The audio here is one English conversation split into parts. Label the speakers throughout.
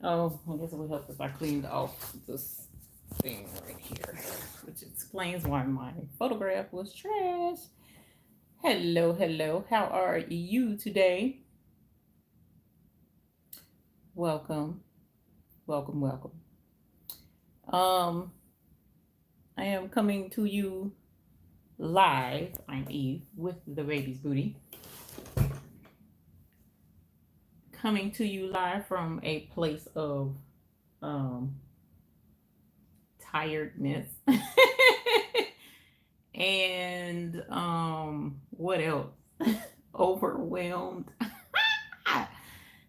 Speaker 1: Oh, I guess it would help if I cleaned off this thing right here, which explains why my photograph was trash. Hello, hello. How are you today? Welcome, welcome, welcome. Um, I am coming to you live. I'm Eve with the baby's booty. Coming to you live from a place of um tiredness and what else? Overwhelmed.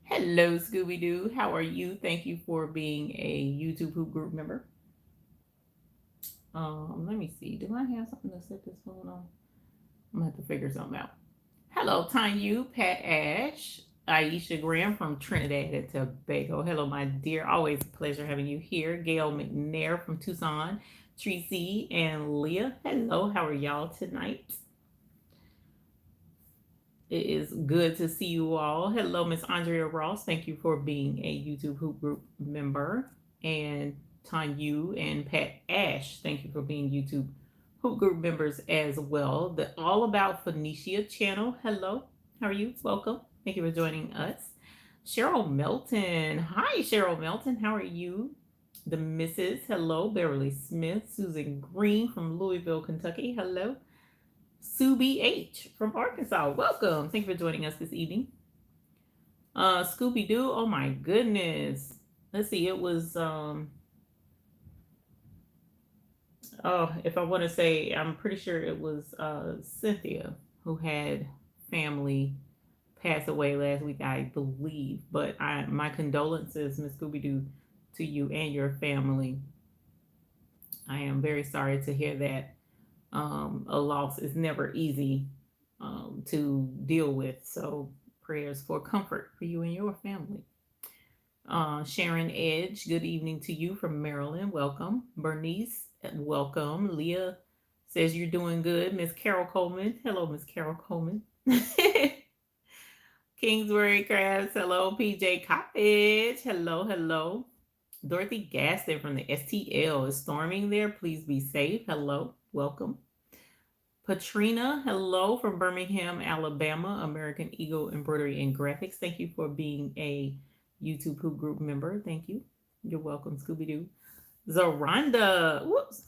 Speaker 1: Hello, Scooby Doo. How are you? Thank you for being a YouTube Hoop Group member. Let me see. Do I have something to set this phone on? I'm gonna have to figure something out. Hello, Tanya, Pat Ash, Aisha Graham from Trinidad and Tobago. Hello, my dear. Always a pleasure having you here. Gail McNair from Tucson, Tracy and Leah. Hello, how are y'all tonight? It is good to see you all. Hello, Miss Andrea Ross. Thank you for being a YouTube Hoop Group member. And Tanya and Pat Ash, thank you for being YouTube Hoop Group members as well. The All About Phoenicia channel. Hello, how are you? Welcome. Thank you for joining us. Cheryl Melton. Hi, Cheryl Melton. How are you? The Mrs. Hello, Beverly Smith. Susan Green from Louisville, Kentucky. Hello. Subi H from Arkansas. Welcome. Thank you for joining us this evening. Scooby Doo. Oh my goodness. Let's see. It was oh, if I want to say, I'm pretty sure it was Cynthia who had family pass away last week, I believe. But my condolences, Miss Scooby Doo, to you and your family. I am very sorry to hear that. A loss is never easy to deal with. So prayers for comfort for you and your family. Sharon Edge, good evening to you from Maryland. Welcome. Bernice, welcome. Leah says you're doing good. Miss Carol Coleman. Hello, Miss Carol Coleman. Kingsbury Crafts. Hello, PJ Cottage. Hello, hello. Dorothy Gaston from the STL is storming there. Please be safe. Hello, welcome. Patrina, hello from Birmingham, Alabama, American Eagle Embroidery and Graphics. Thank you for being a YouTube Hoop Group member. Thank you. You're welcome, Scooby Doo. Zoronda, whoops,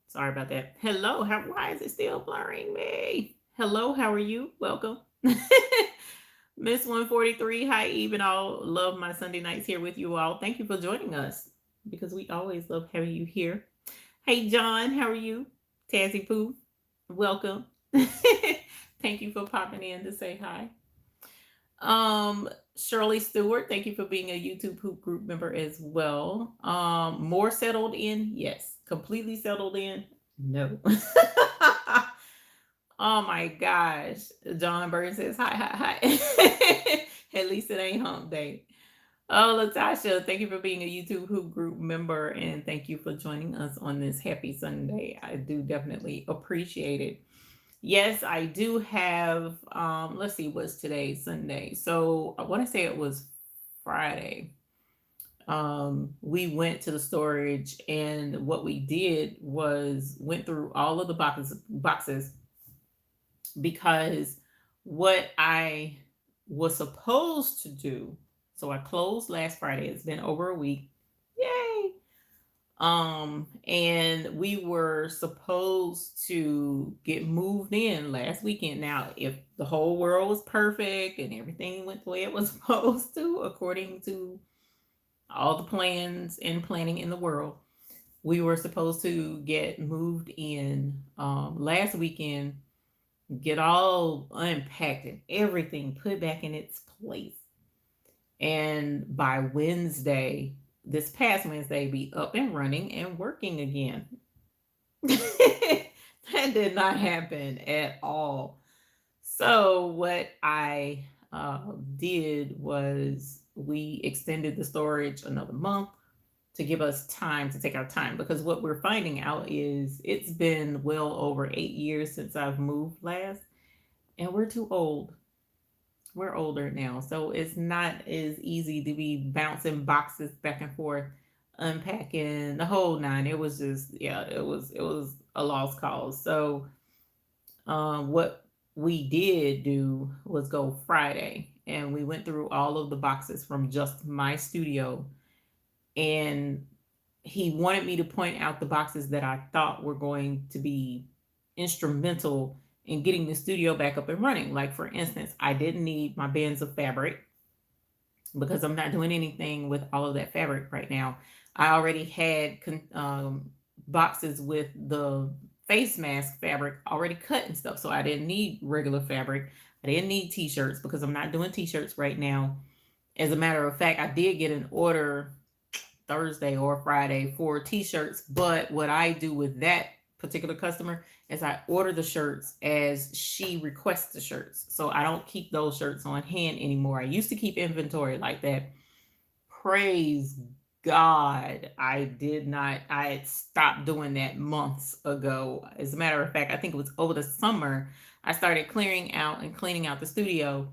Speaker 1: sorry about that. Hello, why is it still blurring me? Hello, how are you? Welcome. Miss 143, hi Eve and all. Love my Sunday nights here with you all. Thank you for joining us because we always love having you here. Hey John, how are you? Tazzy Poo, welcome. Thank you for popping in to say hi. Shirley Stewart, thank you for being a YouTube Hoop Group member as well. More settled in? Yes. Completely settled in? No. Oh my gosh. John Burton says, hi, hi, hi. At least it ain't hump day. Oh, Latasha, thank you for being a YouTube Hoop Group member and thank you for joining us on this happy Sunday. I do definitely appreciate it. Yes, I do have, let's see, what's today? Sunday. So I want to say it was Friday. We went to the storage and what we did was went through all of the boxes because what I was supposed to do, so I closed last Friday. It's been over a week. Yay! And we were supposed to get moved in last weekend. Now, if the whole world was perfect and everything went the way it was supposed to, according to all the plans and planning in the world, we were supposed to get moved in last weekend, get all unpacked and everything put back in its place. And by Wednesday, this past Wednesday, be up and running and working again. That did not happen at all. So what I did was we extended the storage another month to give us time to take our time, because what we're finding out is it's been well over 8 years since I've moved last, and we're too old. we're older now, so it's not as easy to be bouncing boxes back and forth, unpacking the whole nine. It was just, yeah, it was a lost cause. So what we did do was go Friday, and we went through all of the boxes from just my studio, and he wanted me to point out the boxes that I thought were going to be instrumental in getting the studio back up and running. Like, for instance, I didn't need my bands of fabric because I'm not doing anything with all of that fabric right now. I already had boxes with the face mask fabric already cut and stuff, so I didn't need regular fabric. I didn't need t-shirts because I'm not doing t-shirts right now. As a matter of fact, I did get an order Thursday or Friday for t-shirts, but what I do with that particular customer is I order the shirts as she requests the shirts. So I don't keep those shirts on hand anymore. I used to keep inventory like that. Praise God, I did not. I had stopped doing that months ago. As a matter of fact, I think it was over the summer I started clearing out and cleaning out the studio,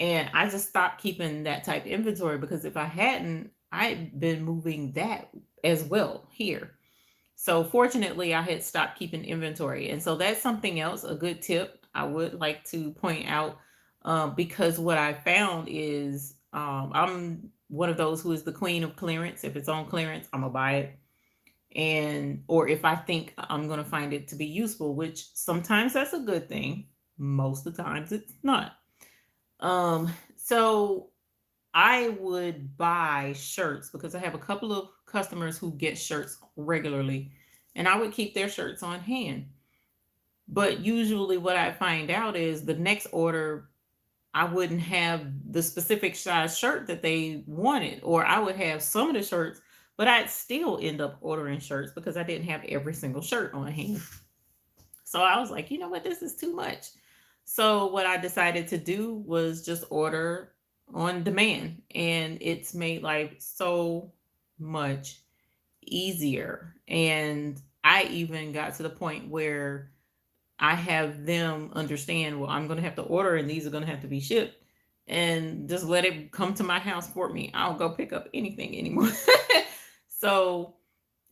Speaker 1: and I just stopped keeping that type of inventory because if I hadn't, I'd been moving that as well here. So fortunately, I had stopped keeping inventory. And so that's something else, a good tip I would like to point out, because what I found is I'm one of those who is the queen of clearance. If it's on clearance, I'm going to buy it. And, or if I think I'm going to find it to be useful, which sometimes that's a good thing, most of the times it's not. So I would buy shirts because I have a couple of customers who get shirts regularly, and I would keep their shirts on hand. But usually, what I find out is the next order, I wouldn't have the specific size shirt that they wanted, or I would have some of the shirts, but I'd still end up ordering shirts because I didn't have every single shirt on hand. So I was like, you know what, this is too much. So what I decided to do was just order on demand, and it's made life so much easier. And I even got to the point where I have them understand, well, I'm going to have to order and these are going to have to be shipped, and just let it come to my house for me. I don't go pick up anything anymore. So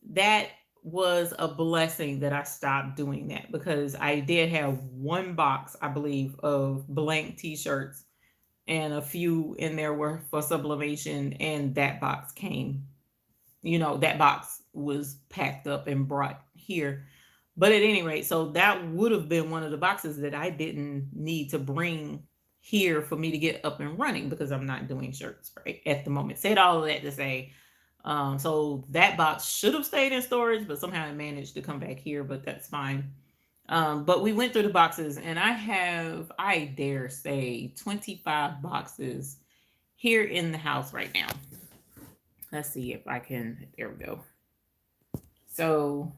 Speaker 1: that was a blessing that I stopped doing that because I did have one box, I believe, of blank t-shirts, and a few in there were for sublimation, and that box came, that box was packed up and brought here. But at any rate, so that would have been one of the boxes that I didn't need to bring here for me to get up and running because I'm not doing shirts right at the moment. Said all of that to say, so that box should have stayed in storage, but somehow it managed to come back here, but that's fine. But we went through the boxes, and I have, I dare say, 25 boxes here in the house right now. Let's see if I can, there we go. So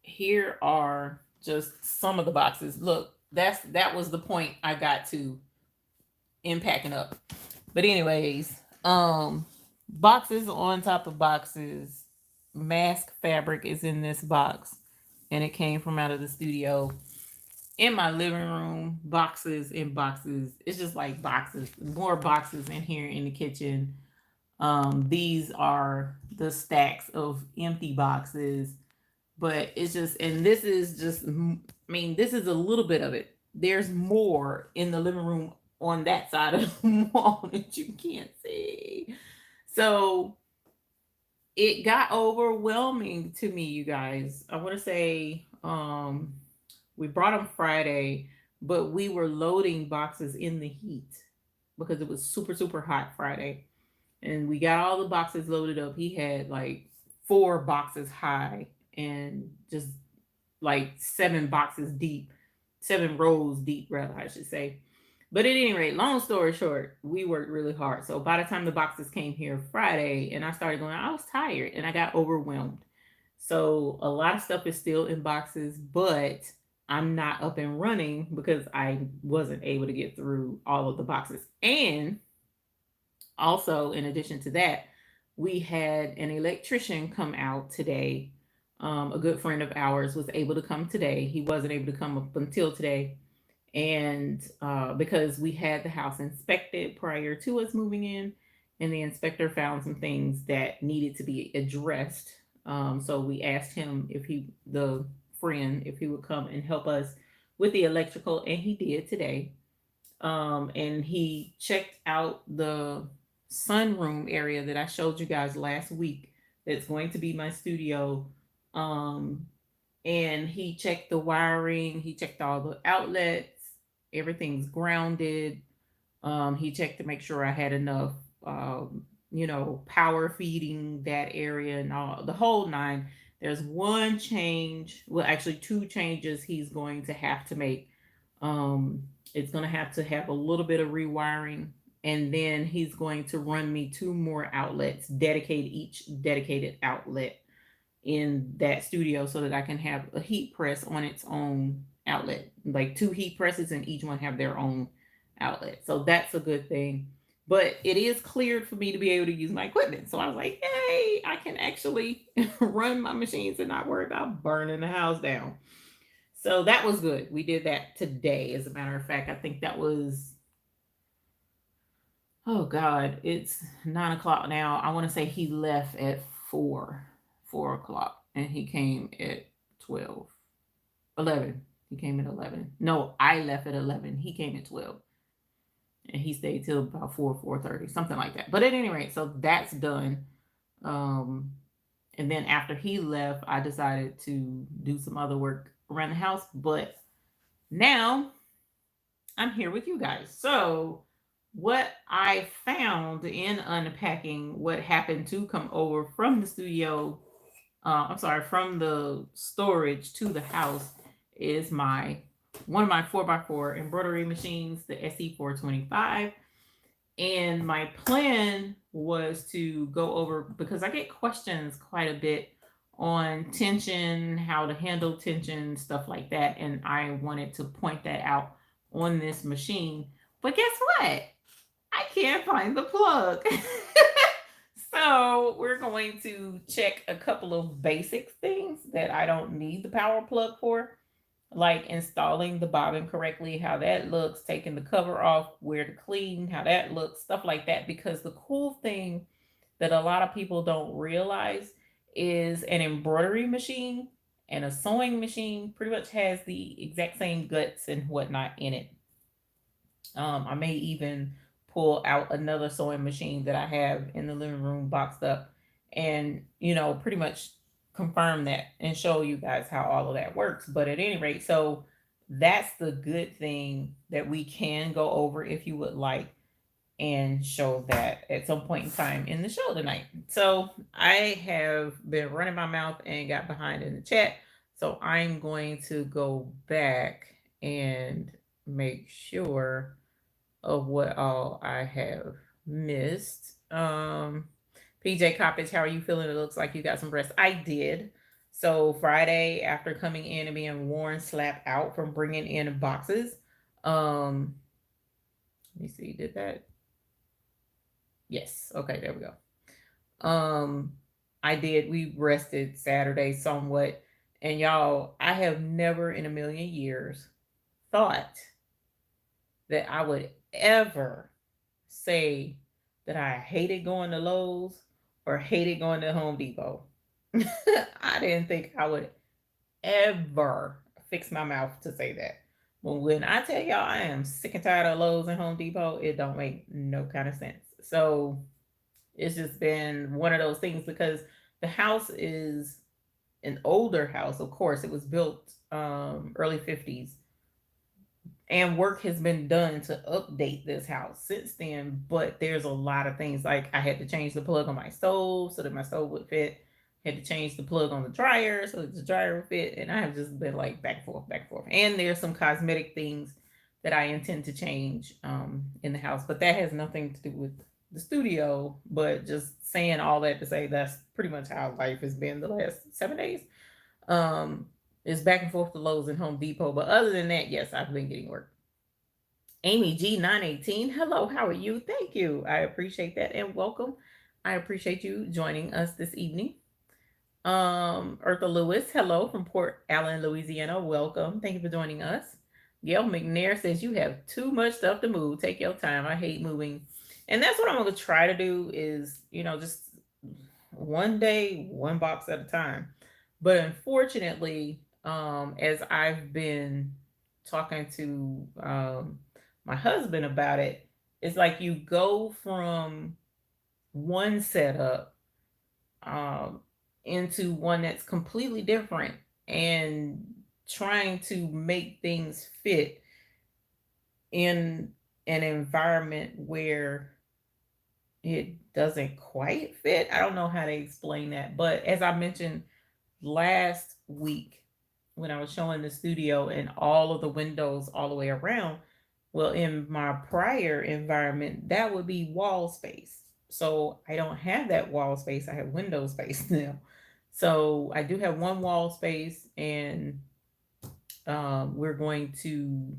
Speaker 1: here are just some of the boxes. Look, that was the point I got to in packing up. But anyways, boxes on top of boxes. Mask fabric is in this box, and it came from out of the studio. In my living room, boxes and boxes. It's just like boxes, more boxes in here in the kitchen. These are the stacks of empty boxes, but it's just, and this is just, I mean, this is a little bit of it. There's more in the living room on that side of the wall that you can't see. So it got overwhelming to me, you guys. I want to say, we brought them Friday, but we were loading boxes in the heat because it was super, super hot Friday. And we got all the boxes loaded up. He had like 4 boxes high and just like 7 boxes deep, 7 rows deep, rather, I should say. But at any rate, long story short, we worked really hard. So by the time the boxes came here Friday and I started going, I was tired and I got overwhelmed. So a lot of stuff is still in boxes, but I'm not up and running because I wasn't able to get through all of the boxes. And also, in addition to that, we had an electrician come out today. A good friend of ours was able to come today. He wasn't able to come up until today. And because we had the house inspected prior to us moving in, and the inspector found some things that needed to be addressed. So we asked him if the friend, if he would come and help us with the electrical, and he did today. And he checked out the sunroom area that I showed you guys last week. That's going to be my studio. Um, and he checked the wiring. He checked all the outlets. Everything's grounded. He checked to make sure I had enough, power feeding that area and all the whole nine. There's one change, well, actually, two changes he's going to have to make. Um, it's going to have a little bit of rewiring, and then he's going to run me two more outlets, each dedicated outlet in that studio so that I can have a heat press on its own outlet, like two heat presses, and each one have their own outlet. So that's a good thing. But it is cleared for me to be able to use my equipment. So I was like, hey, I can actually run my machines and not worry about burning the house down. So that was good. We did that today. As a matter of fact, I think that was, oh God, it's 9 o'clock now. I want to say he left at 4 o'clock, and he came at 12, 11. He came at 11. No, I left at 11. He came at 12. And he stayed till about 4:30, something like that. But at any rate, so that's done. Um, and then after he left, I decided to do some other work around the house. But now I'm here with you guys. So what I found in unpacking what happened to come over from the studio, from the storage to the house, is one of my 4x4 embroidery machines, the SE425. And my plan was to go over, because I get questions quite a bit on tension, how to handle tension, stuff like that. And I wanted to point that out on this machine. But guess what? I can't find the plug. So we're going to check a couple of basic things that I don't need the power plug for, like installing the bobbin correctly, how that looks, taking the cover off, where to clean, how that looks, stuff like that. Because the cool thing that a lot of people don't realize is an embroidery machine and a sewing machine pretty much has the exact same guts and whatnot in it. I may even pull out another sewing machine that I have in the living room boxed up and, pretty much confirm that and show you guys how all of that works. But at any rate, so that's the good thing that we can go over if you would like, and show that at some point in time in the show tonight. So I have been running my mouth and got behind in the chat. So I'm going to go back and make sure of what all I have missed. PJ Coppage, how are you feeling? It looks like you got some rest. I did. So Friday, after coming in and being worn slap out from bringing in boxes, let me see, did that? Yes. Okay, there we go. I did. We rested Saturday somewhat. And y'all, I have never in a million years thought that I would ever say that I hated going to Lowe's or hated going to Home Depot. I didn't think I would ever fix my mouth to say that. But when I tell y'all I am sick and tired of Lowe's and Home Depot, it don't make no kind of sense. So it's just been one of those things, because the house is an older house. Of course, it was built early 50s, and work has been done to update this house since then. But there's a lot of things, like I had to change the plug on my stove so that my stove would fit, had to change the plug on the dryer so that the dryer would fit, and I have just been like back and forth, back and forth. And there's some cosmetic things that I intend to change in the house, but that has nothing to do with the studio. But just saying all that to say, that's pretty much how life has been the last 7 days. Is back and forth to Lowe's and Home Depot. But other than that, yes, I've been getting work. Amy G918, hello, how are you? Thank you. I appreciate that, and welcome. I appreciate you joining us this evening. Eartha Lewis, hello from Port Allen, Louisiana. Welcome. Thank you for joining us. Gail McNair says you have too much stuff to move. Take your time. I hate moving. And that's what I'm going to try to do is, just one day, one box at a time. But unfortunately, as I've been talking to my husband about it, it's like you go from one setup um, into one that's completely different and trying to make things fit in an environment where it doesn't quite fit. I don't know how to explain that. But as I mentioned last week when I was showing the studio and all of the windows all the way around, well, in my prior environment, that would be wall space. So I don't have that wall space. I have window space now. So I do have one wall space, and we're going to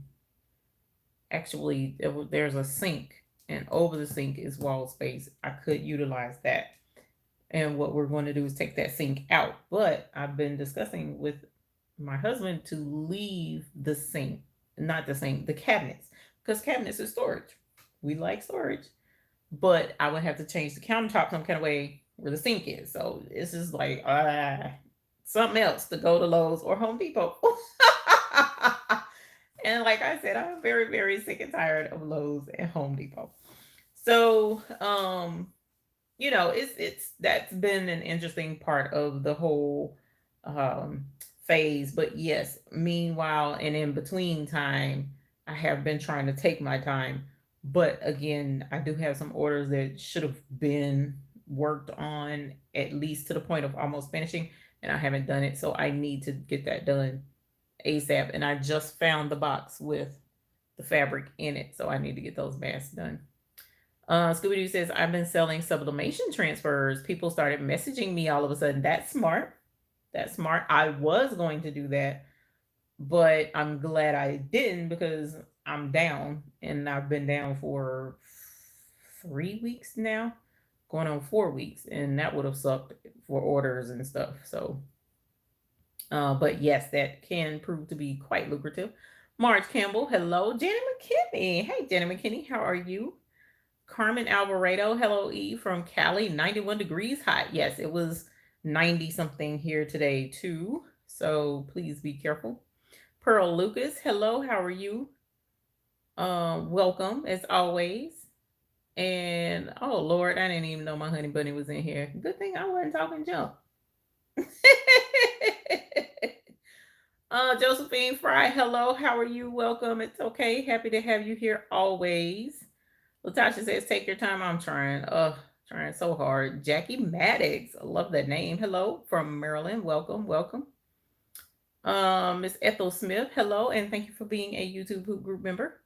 Speaker 1: actually, there's a sink, and over the sink is wall space. I could utilize that. And what we're going to do is take that sink out. But I've been discussing with my husband to leave the sink, not the sink, the cabinets, because cabinets is storage. We like storage, but I would have to change the countertop some kind of way where the sink is. So this is like something else to go to Lowe's or Home Depot. And like I said, I'm very, very sick and tired of Lowe's and Home Depot. So, it's that's been an interesting part of the whole um phase. But yes, meanwhile and in between time, I have been trying to take my time. But again, I do have some orders that should have been worked on at least to the point of almost finishing, and I haven't done it. So I need to get that done ASAP. And I just found the box with the fabric in it, so I need to get those masks done. Scooby Doo says, I've been selling sublimation transfers. People started messaging me all of a sudden. That's smart. That's smart. I was going to do that, but I'm glad I didn't because I'm down, and I've been down for 3 weeks now, going on 4 weeks, and that would have sucked for orders and stuff. So, but yes, that can prove to be quite lucrative. Marge Campbell, hello. Jenny McKinney. Hey, Jenny McKinney, how are you? Carmen Alvarado, hello E from Cali, 91 degrees hot. Yes, it was 90 something here today too. So please be careful. Pearl Lucas, hello, how are you? Welcome as always. And oh Lord, I didn't even know my honey bunny was in here. Good thing I wasn't talking junk. Josephine Fry, hello, how are you? Welcome. It's okay. Happy to have you here always. Latasha says, take your time. I'm trying. Trying so hard. Jackie Maddox. I love that name. Hello from Maryland. Welcome, welcome. Miss Ethel Smith. Hello, and thank you for being a YouTube group member.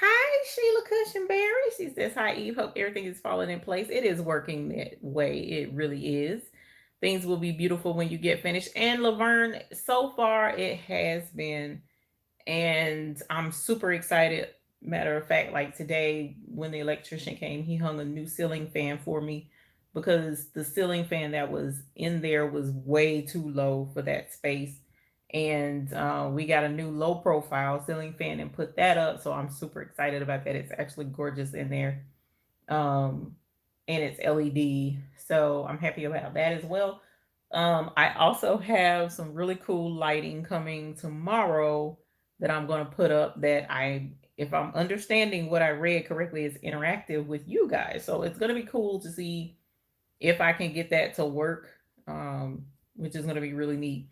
Speaker 1: Hi, Sheila Cushionberry. She says, hi, Eve. Hope everything is falling in place. It is working that way. It really is. Things will be beautiful when you get finished. And Laverne, so far it has been. And I'm super excited. Matter of fact, like today when the electrician came, he hung a new ceiling fan for me because the ceiling fan that was in there was way too low for that space. And we got a new low profile ceiling fan and put that up. So I'm super excited about that. It's actually gorgeous in there. Um, and it's LED. So I'm happy about that as well. I also have some really cool lighting coming tomorrow that I'm going to put up that if I'm understanding what I read correctly, is interactive with you guys. So it's going to be cool to see if I can get that to work, which is going to be really neat.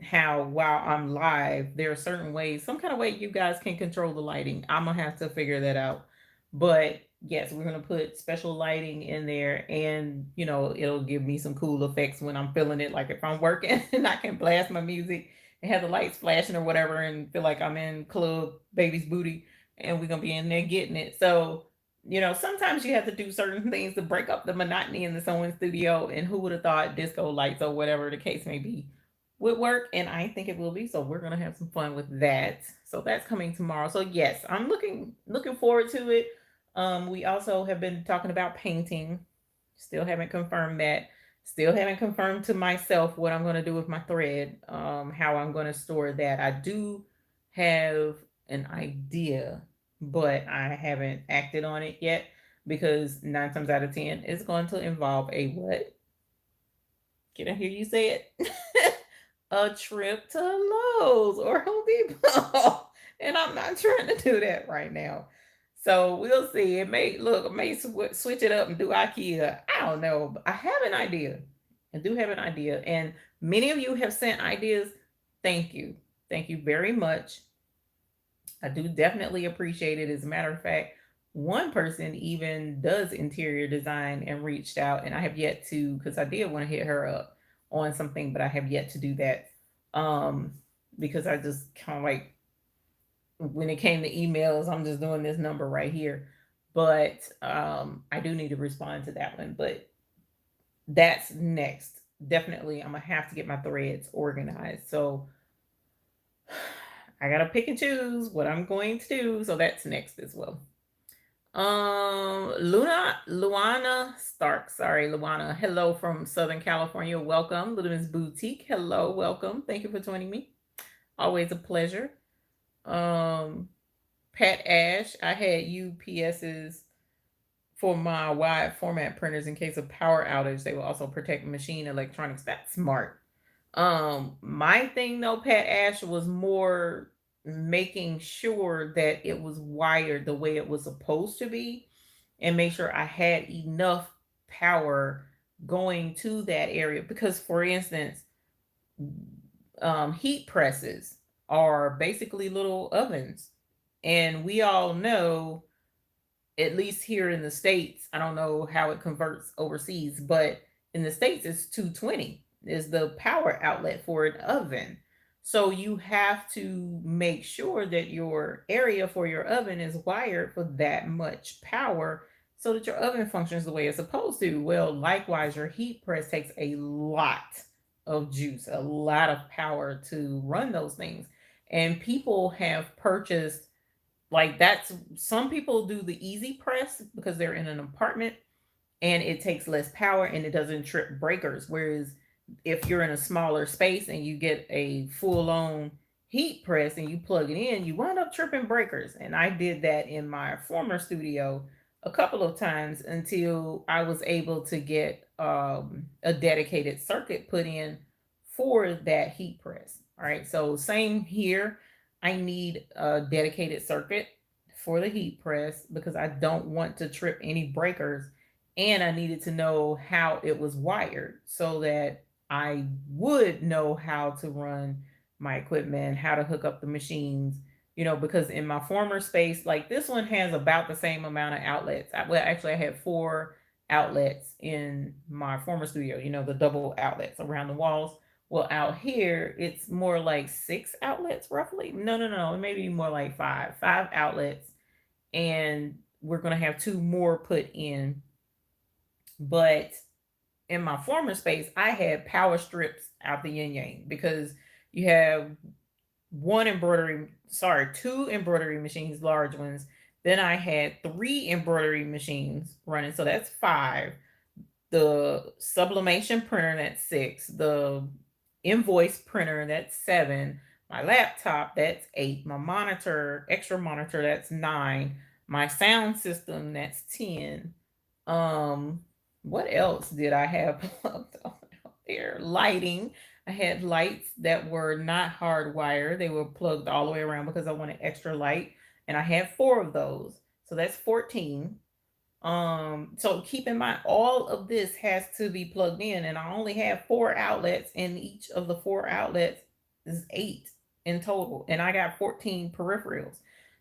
Speaker 1: How while I'm live, there are certain ways, some kind of way you guys can control the lighting. I'm going to have to figure that out. But yes, we're going to put special lighting in there, and it'll give me some cool effects when I'm feeling it. Like if I'm working and I can blast my music and have the lights flashing or whatever and feel like I'm in Club Baby's Booty and we're going to be in there getting it. So, sometimes you have to do certain things to break up the monotony in the sewing studio, and who would have thought disco lights or whatever the case may be would work, and I think it will be. So we're gonna have some fun with that. So that's coming tomorrow. So yes, I'm looking forward to it. We also have been talking about painting. Still haven't confirmed that. Still haven't confirmed to myself what I'm going to do with my thread. How I'm going to store that. I do have an idea, but I haven't acted on it yet because 9 times out of 10 it's going to involve a what? Can I hear you say it? A trip to Lowe's or Home Depot. And I'm not trying to do that right now. So we'll see. It may switch it up and do IKEA. I don't know. I have an idea. I do have an idea. And many of you have sent ideas. Thank you. Thank you very much. I do definitely appreciate it. As a matter of fact, one person even does interior design and reached out, and I have yet to, because I did want to hit her up on something, but I have yet to do that. Um, because I just kind of like, when it came to emails, I'm just doing this number right here. But I do need to respond to that one. But that's next. Definitely, I'm gonna have to get my threads organized. So I gotta pick and choose what I'm going to do. So that's next as well. Luana Stark. Sorry, Luana. Hello from Southern California. Welcome. Little Miss Boutique. Hello, welcome. Thank you for joining me. Always a pleasure. Um, Pat Ash. I had UPSs for my wide format printers in case of power outage. They will also protect machine electronics. That's smart. My thing though, Pat Ash, was more making sure that it was wired the way it was supposed to be and make sure I had enough power going to that area. Because, for instance, heat presses are basically little ovens. And we all know, at least here in the States, I don't know how it converts overseas, but in the States, it's 220 is the power outlet for an oven. So you have to make sure that your area for your oven is wired for that much power so that your oven functions the way it's supposed to. Well, likewise, your heat press takes a lot of juice, a lot of power to run those things. And people have purchased, like, that's, some people do the easy press because they're in an apartment and it takes less power and it doesn't trip breakers. Whereas if you're in a smaller space and you get a full on heat press and you plug it in, you wind up tripping breakers. And I did that in my former studio a couple of times until I was able to get a dedicated circuit put in for that heat press. All right, so same here. I need a dedicated circuit for the heat press because I don't want to trip any breakers, and I needed to know how it was wired so that I would know how to run my equipment, how to hook up the machines, because in my former space, like this one has about the same amount of outlets. Well, actually, I had 4 outlets in my former studio, the double outlets around the walls. Well, out here, it's more like 6 outlets roughly. No, no, no. It may be more like five outlets. And we're going to have 2 more put in. But in my former space, I had power strips out the yin yang because you have 2 embroidery machines, large ones. Then I had 3 embroidery machines running. So that's 5. The sublimation printer, that's 6. The invoice printer, that's 7. My laptop, that's 8. My extra monitor, that's 9. My sound system, that's 10. What else did I have plugged out there? Lighting. I had lights that were not hardwired. They were plugged all the way around because I wanted extra light. And I had 4 of those. So that's 14. So keep in mind, all of this has to be plugged in, and I only have 4 outlets, and each of the 4 outlets is 8 in total, and I got 14 peripherals.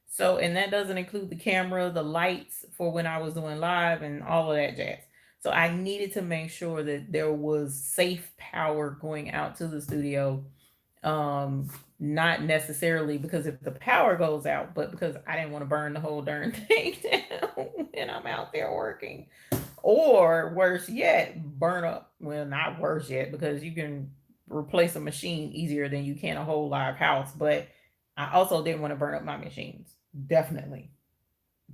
Speaker 1: So, and that doesn't include the camera, the lights for when I was doing live, and all of that jazz. So I needed to make sure that there was safe power going out to the studio. Not necessarily because if the power goes out, but because I didn't want to burn the whole darn thing down when I'm out there working. Or worse yet, burn up. Well, not worse yet, because you can replace a machine easier than you can a whole live house. But I also didn't want to burn up my machines. Definitely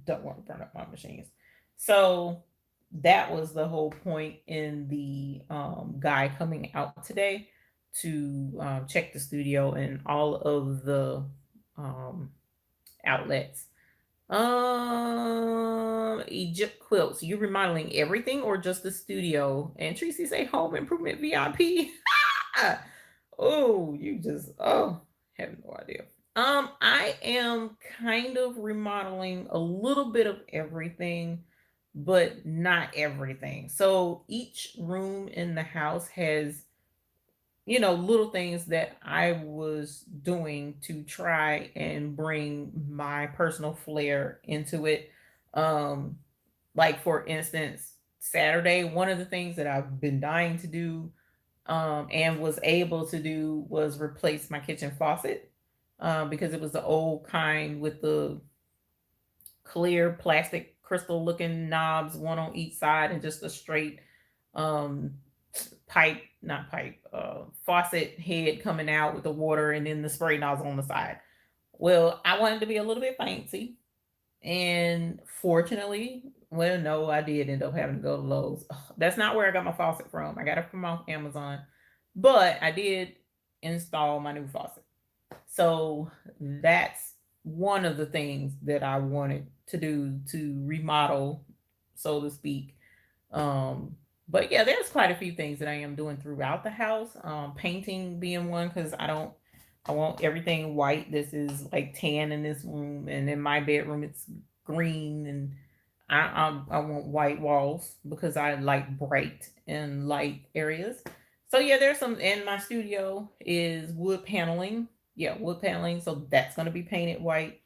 Speaker 1: don't want to burn up my machines. So that was the whole point in the guy coming out today to check the studio and all of the outlets. Egypt quilts. You remodeling everything or just the studio? And Tracy say home improvement VIP. Oh, you just have no idea. I am kind of remodeling a little bit of everything, but not everything. So each room in the house has, little things that I was doing to try and bring my personal flair into it. Um, like for instance, Saturday, one of the things that I've been dying to do and was able to do was replace my kitchen faucet because it was the old kind with the clear plastic crystal looking knobs, one on each side, and just a straight um, pipe, not pipe, faucet head coming out with the water and then the spray nozzle on the side. Well, I wanted to be a little bit fancy. And fortunately, well, no, I did end up having to go to Lowe's. Ugh, that's not where I got my faucet from. I got it from off Amazon. But I did install my new faucet. So that's one of the things that I wanted to do to remodel, so to speak. Um, but yeah, there's quite a few things that I am doing throughout the house. Painting being one because I want everything white. This is like tan in this room, and in my bedroom it's green, and I want white walls because I like bright and light areas. So yeah, there's some. And my studio is wood paneling. Yeah, wood paneling. So that's gonna be painted white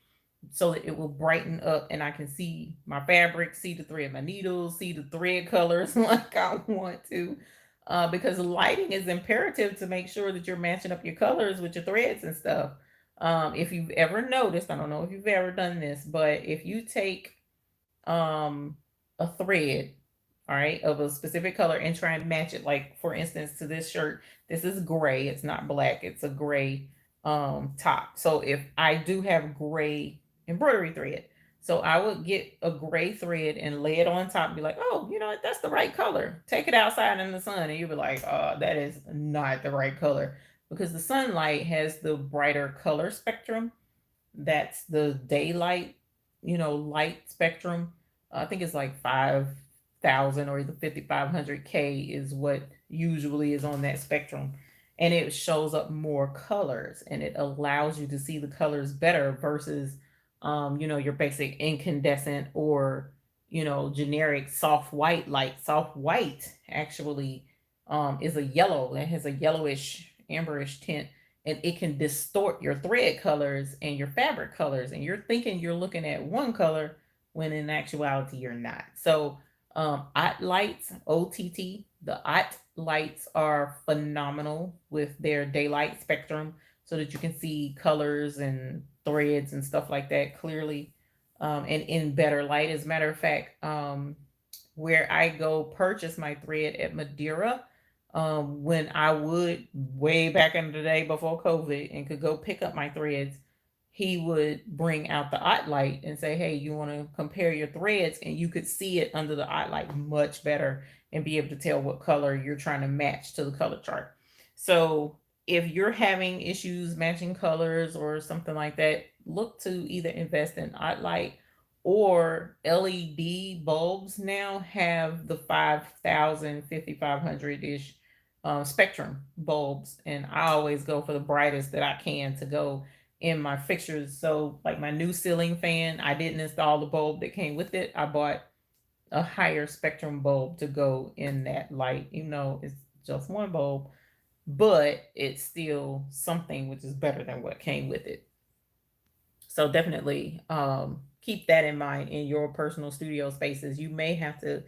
Speaker 1: so that it will brighten up and I can see my fabric, see the thread, my needles, see the thread colors like I want to. Because lighting is imperative to make sure that you're matching up your colors with your threads and stuff. If you've ever noticed, I don't know if you've ever done this, but if you take um, a thread, all right, of a specific color and try and match it, like for instance, to this shirt, this is gray, it's not black, it's a gray top. So if I do have gray embroidery thread, so I would get a gray thread and lay it on top and be like, oh, you know what, that's the right color. Take it outside in the sun and you'll be like, that is not the right color because the sunlight has the brighter color spectrum. That's the daylight, light spectrum. I think it's like 5,000 or the 5,500K is what usually is on that spectrum. And it shows up more colors and it allows you to see the colors better versus, your basic incandescent or, generic soft white light. Soft white actually is a yellow. It has a yellowish, amberish tint and it can distort your thread colors and your fabric colors and you're thinking you're looking at one color when in actuality you're not. So OTT lights, OTT, the OTT lights are phenomenal with their daylight spectrum so that you can see colors and threads and stuff like that clearly and in better light. As a matter of fact, where I go purchase my thread at Madeira, when I would way back in the day before COVID and could go pick up my threads, he would bring out the ot light and say, hey, you want to compare your threads? And you could see it under the ot light much better and be able to tell what color you're trying to match to the color chart. So if you're having issues matching colors or something like that, look to either invest in ot light or LED bulbs now have the 5,000, 5,500 ish spectrum bulbs. And I always go for the brightest that I can to go in my fixtures. So, like my new ceiling fan, I didn't install the bulb that came with it. I bought a higher spectrum bulb to go in that light, even though it's just one bulb, but it's still something which is better than what came with it. So definitely keep that in mind in your personal studio spaces. You may have to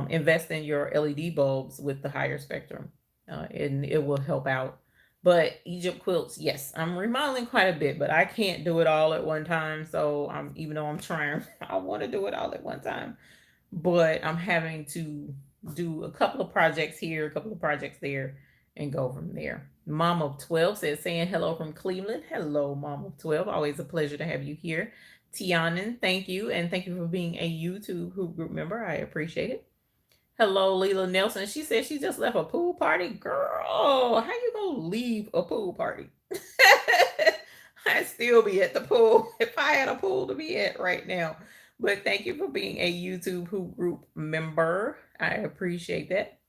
Speaker 1: invest in your LED bulbs with the higher spectrum, and it will help out. But Egypt quilts, yes, I'm remodeling quite a bit, but I can't do it all at one time. So I'm even though I'm trying, I want to do it all at one time, but I'm having to do a couple of projects here, a couple of projects there, and go from there. Mom of 12 says, saying hello from Cleveland. Hello, Mom of 12. Always a pleasure to have you here. Tianan, thank you. And thank you for being a YouTube group member. I appreciate it. Hello, Leela Nelson. She said she just left a pool party. Girl, how you gonna leave a pool party? I'd still be at the pool if I had a pool to be at right now. But thank you for being a YouTube Hoop Group member. I appreciate that.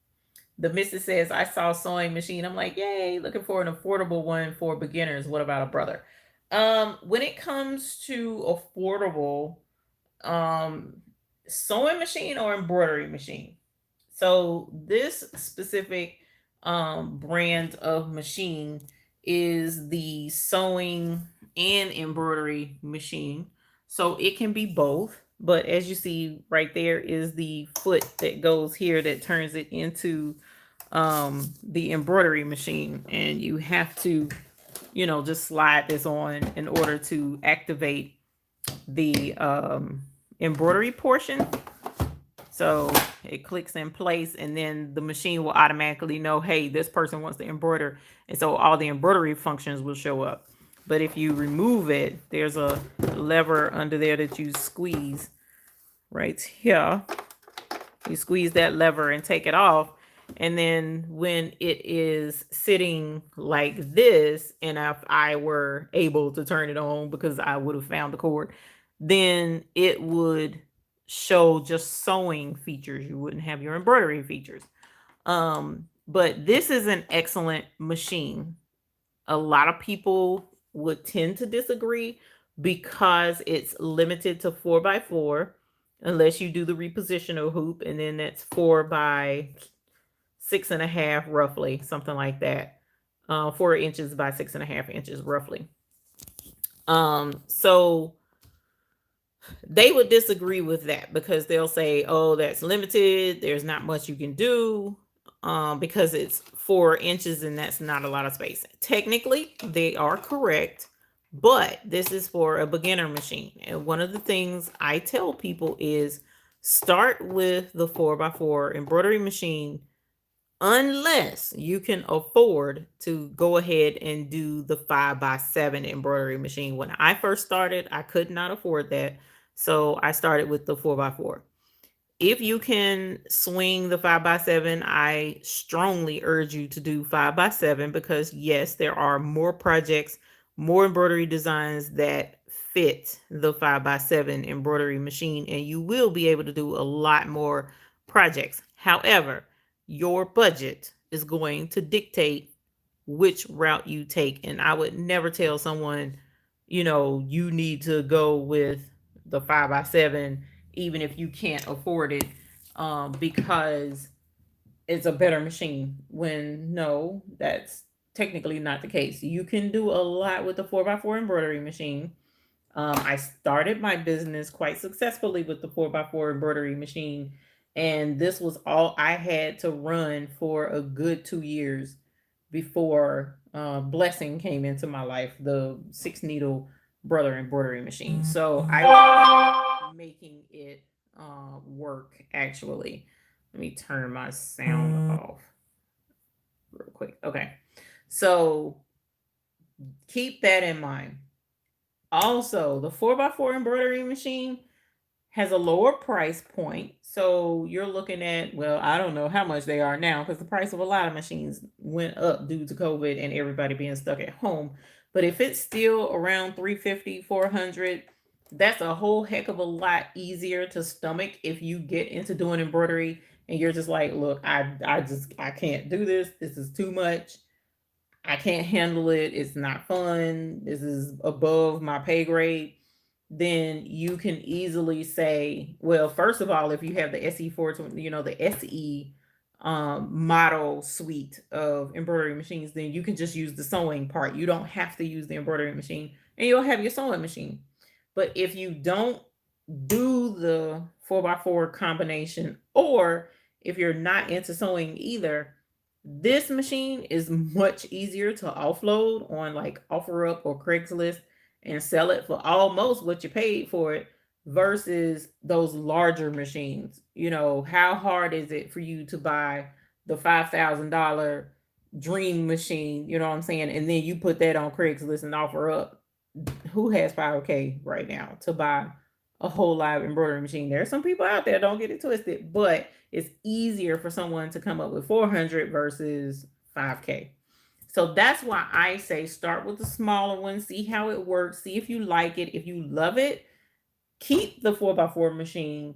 Speaker 1: The missus says, I saw sewing machine. I'm like, yay, looking for an affordable one for beginners. What about a brother? When it comes to affordable, um, sewing machine or embroidery machine. So this specific brand of machine is the sewing and embroidery machine. So it can be both. But as you see right there is the foot that goes here that turns it into the embroidery machine. And you have to, just slide this on in order to activate the embroidery portion. So it clicks in place and then the machine will automatically know, hey, this person wants to embroider. And so all the embroidery functions will show up. But if you remove it, there's a lever under there that you squeeze right here. You squeeze that lever and take it off. And then when it is sitting like this, and if I were able to turn it on because I would have found the cord, then it would show just sewing features. You wouldn't have your embroidery features. But this is an excellent machine. A lot of people would tend to disagree because it's limited to 4x4 unless you do the repositional hoop, and then that's 4x6.5 roughly, something like that. 4 inches by 6.5 inches roughly. So they would disagree with that because they'll say, oh, that's limited. There's not much you can do because it's 4 inches and that's not a lot of space. Technically, they are correct, but this is for a beginner machine. And one of the things I tell people is start with the 4x4 embroidery machine unless you can afford to go ahead and do the 5x7 embroidery machine. When I first started, I could not afford that. So I started with the 4x4. If you can swing the 5x7, I strongly urge you to do 5x7 because yes, there are more projects, more embroidery designs that fit the 5x7 embroidery machine, and you will be able to do a lot more projects. However, your budget is going to dictate which route you take. And I would never tell someone, you need to go with the 5x7, even if you can't afford it, because it's a better machine. When no, that's technically not the case. You can do a lot with the 4x4 embroidery machine. I started my business quite successfully with the 4x4 embroidery machine. And this was all I had to run for a good 2 years before Blessing came into my life, the 6-needle brother embroidery machine. So I was making it work actually. Let me turn my sound off real quick. Okay. So keep that in mind. Also, the 4x4 embroidery machine has a lower price point. So you're looking at, well, I don't know how much they are now because the price of a lot of machines went up due to COVID and everybody being stuck at home. But if it's still around 350, 400, that's a whole heck of a lot easier to stomach if you get into doing embroidery and you're just like, look, I can't do this. This is too much. I can't handle it. It's not fun. This is above my pay grade. Then you can easily say, well, first of all, if you have the SE420, the SE model suite of embroidery machines, then you can just use the sewing part. You don't have to use the embroidery machine and you'll have your sewing machine. But if you don't do the 4x4 combination, or if you're not into sewing either, this machine is much easier to offload on like OfferUp or Craigslist and sell it for almost what you paid for it versus those larger machines. How hard is it for you to buy the $5,000 dream machine, you know what I'm saying? And then you put that on Craigslist and OfferUp. Who has $5K right now to buy a whole live embroidery machine? There are some people out there, don't get it twisted, but it's easier for someone to come up with 400 versus $5K. So that's why I say start with the smaller one, see how it works, see if you like it. If you love it, keep the 4x4 machine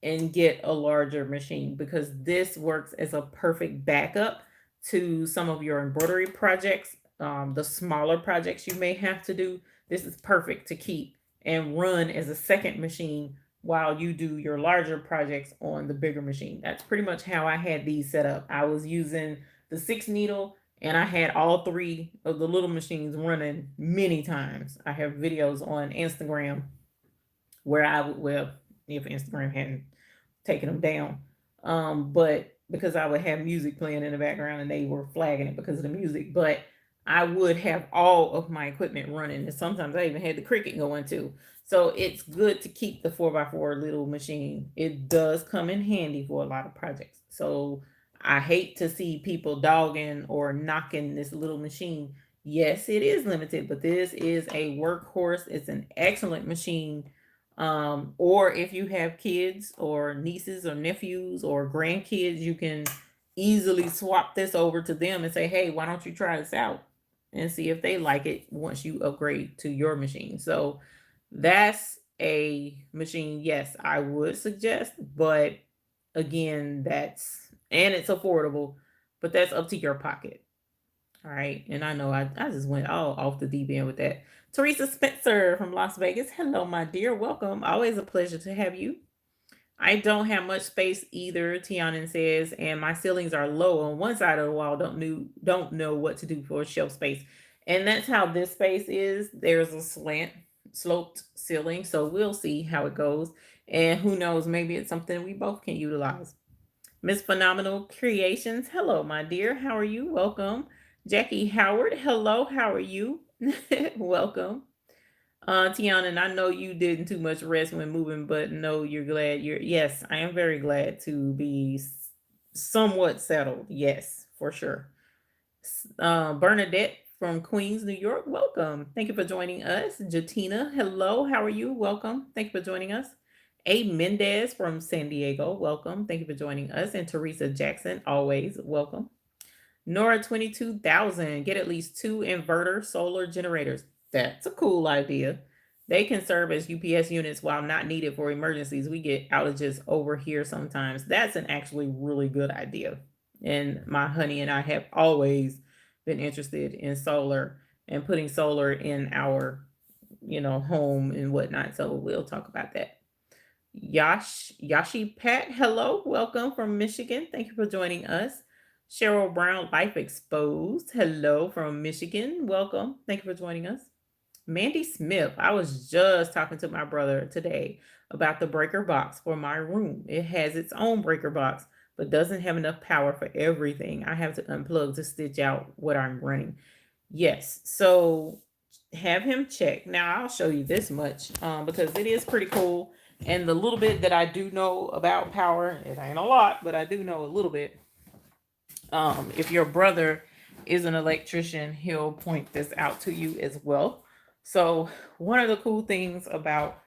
Speaker 1: and get a larger machine, because this works as a perfect backup to some of your embroidery projects, the smaller projects you may have to do. This is perfect to keep and run as a second machine while you do your larger projects on the bigger machine. That's pretty much how I had these set up. I was using the 6 needle, and I had all three of the little machines running many times. I have videos on Instagram where I would, well, if Instagram hadn't taking them down. But because I would have music playing in the background and they were flagging it because of the music, but I would have all of my equipment running, and sometimes I even had the Cricut going too. So it's good to keep the 4x4 little machine. It does come in handy for a lot of projects. So I hate to see people dogging or knocking this little machine. Yes, it is limited, but this is a workhorse. It's an excellent machine. Or if you have kids or nieces or nephews or grandkids, you can easily swap this over to them and say, hey, why don't you try this out and see if they like it once you upgrade to your machine. So that's a machine, yes, I would suggest, but again, and it's affordable, but that's up to your pocket. All right. And I know I just went all off the deep end with that. Teresa Spencer from Las Vegas. Hello, my dear. Welcome. Always a pleasure to have you. I don't have much space either, Tianan says, and my ceilings are low on one side of the wall. Don't know what to do for shelf space. And that's how this space is. There's a sloped ceiling. So we'll see how it goes. And who knows, maybe it's something we both can utilize. Miss Phenomenal Creations. Hello, my dear. How are you? Welcome. Jackie Howard. Hello. How are you? Welcome. Tiana, and I know you didn't too much rest when moving, but no, you're glad yes, I am very glad to be somewhat settled. Yes, for sure. Bernadette from Queens, New York. Welcome. Thank you for joining us. Jatina, hello. How are you? Welcome. Thank you for joining us. A. Mendez from San Diego. Welcome. Thank you for joining us. And Teresa Jackson, always welcome. Nora 22,000. Get at least 2 inverter solar generators. That's a cool idea. They can serve as UPS units while not needed for emergencies. We get outages over here sometimes. That's an actually really good idea. And my honey and I have always been interested in solar and putting solar in our, home and whatnot. So we'll talk about that. Yashi Pat, hello, welcome from Michigan. Thank you for joining us. Cheryl Brown, Life Exposed, hello from Michigan. Welcome. Thank you for joining us. Mandy Smith, I was just talking to my brother today about the breaker box for my room. It has its own breaker box, but doesn't have enough power for everything. I have to unplug to stitch out what I'm running. Yes, so have him check. Now I'll show you this much because it is pretty cool. And the little bit that I do know about power, it ain't a lot, but I do know a little bit. If your brother is an electrician, he'll point this out to you as well. So one of the cool things about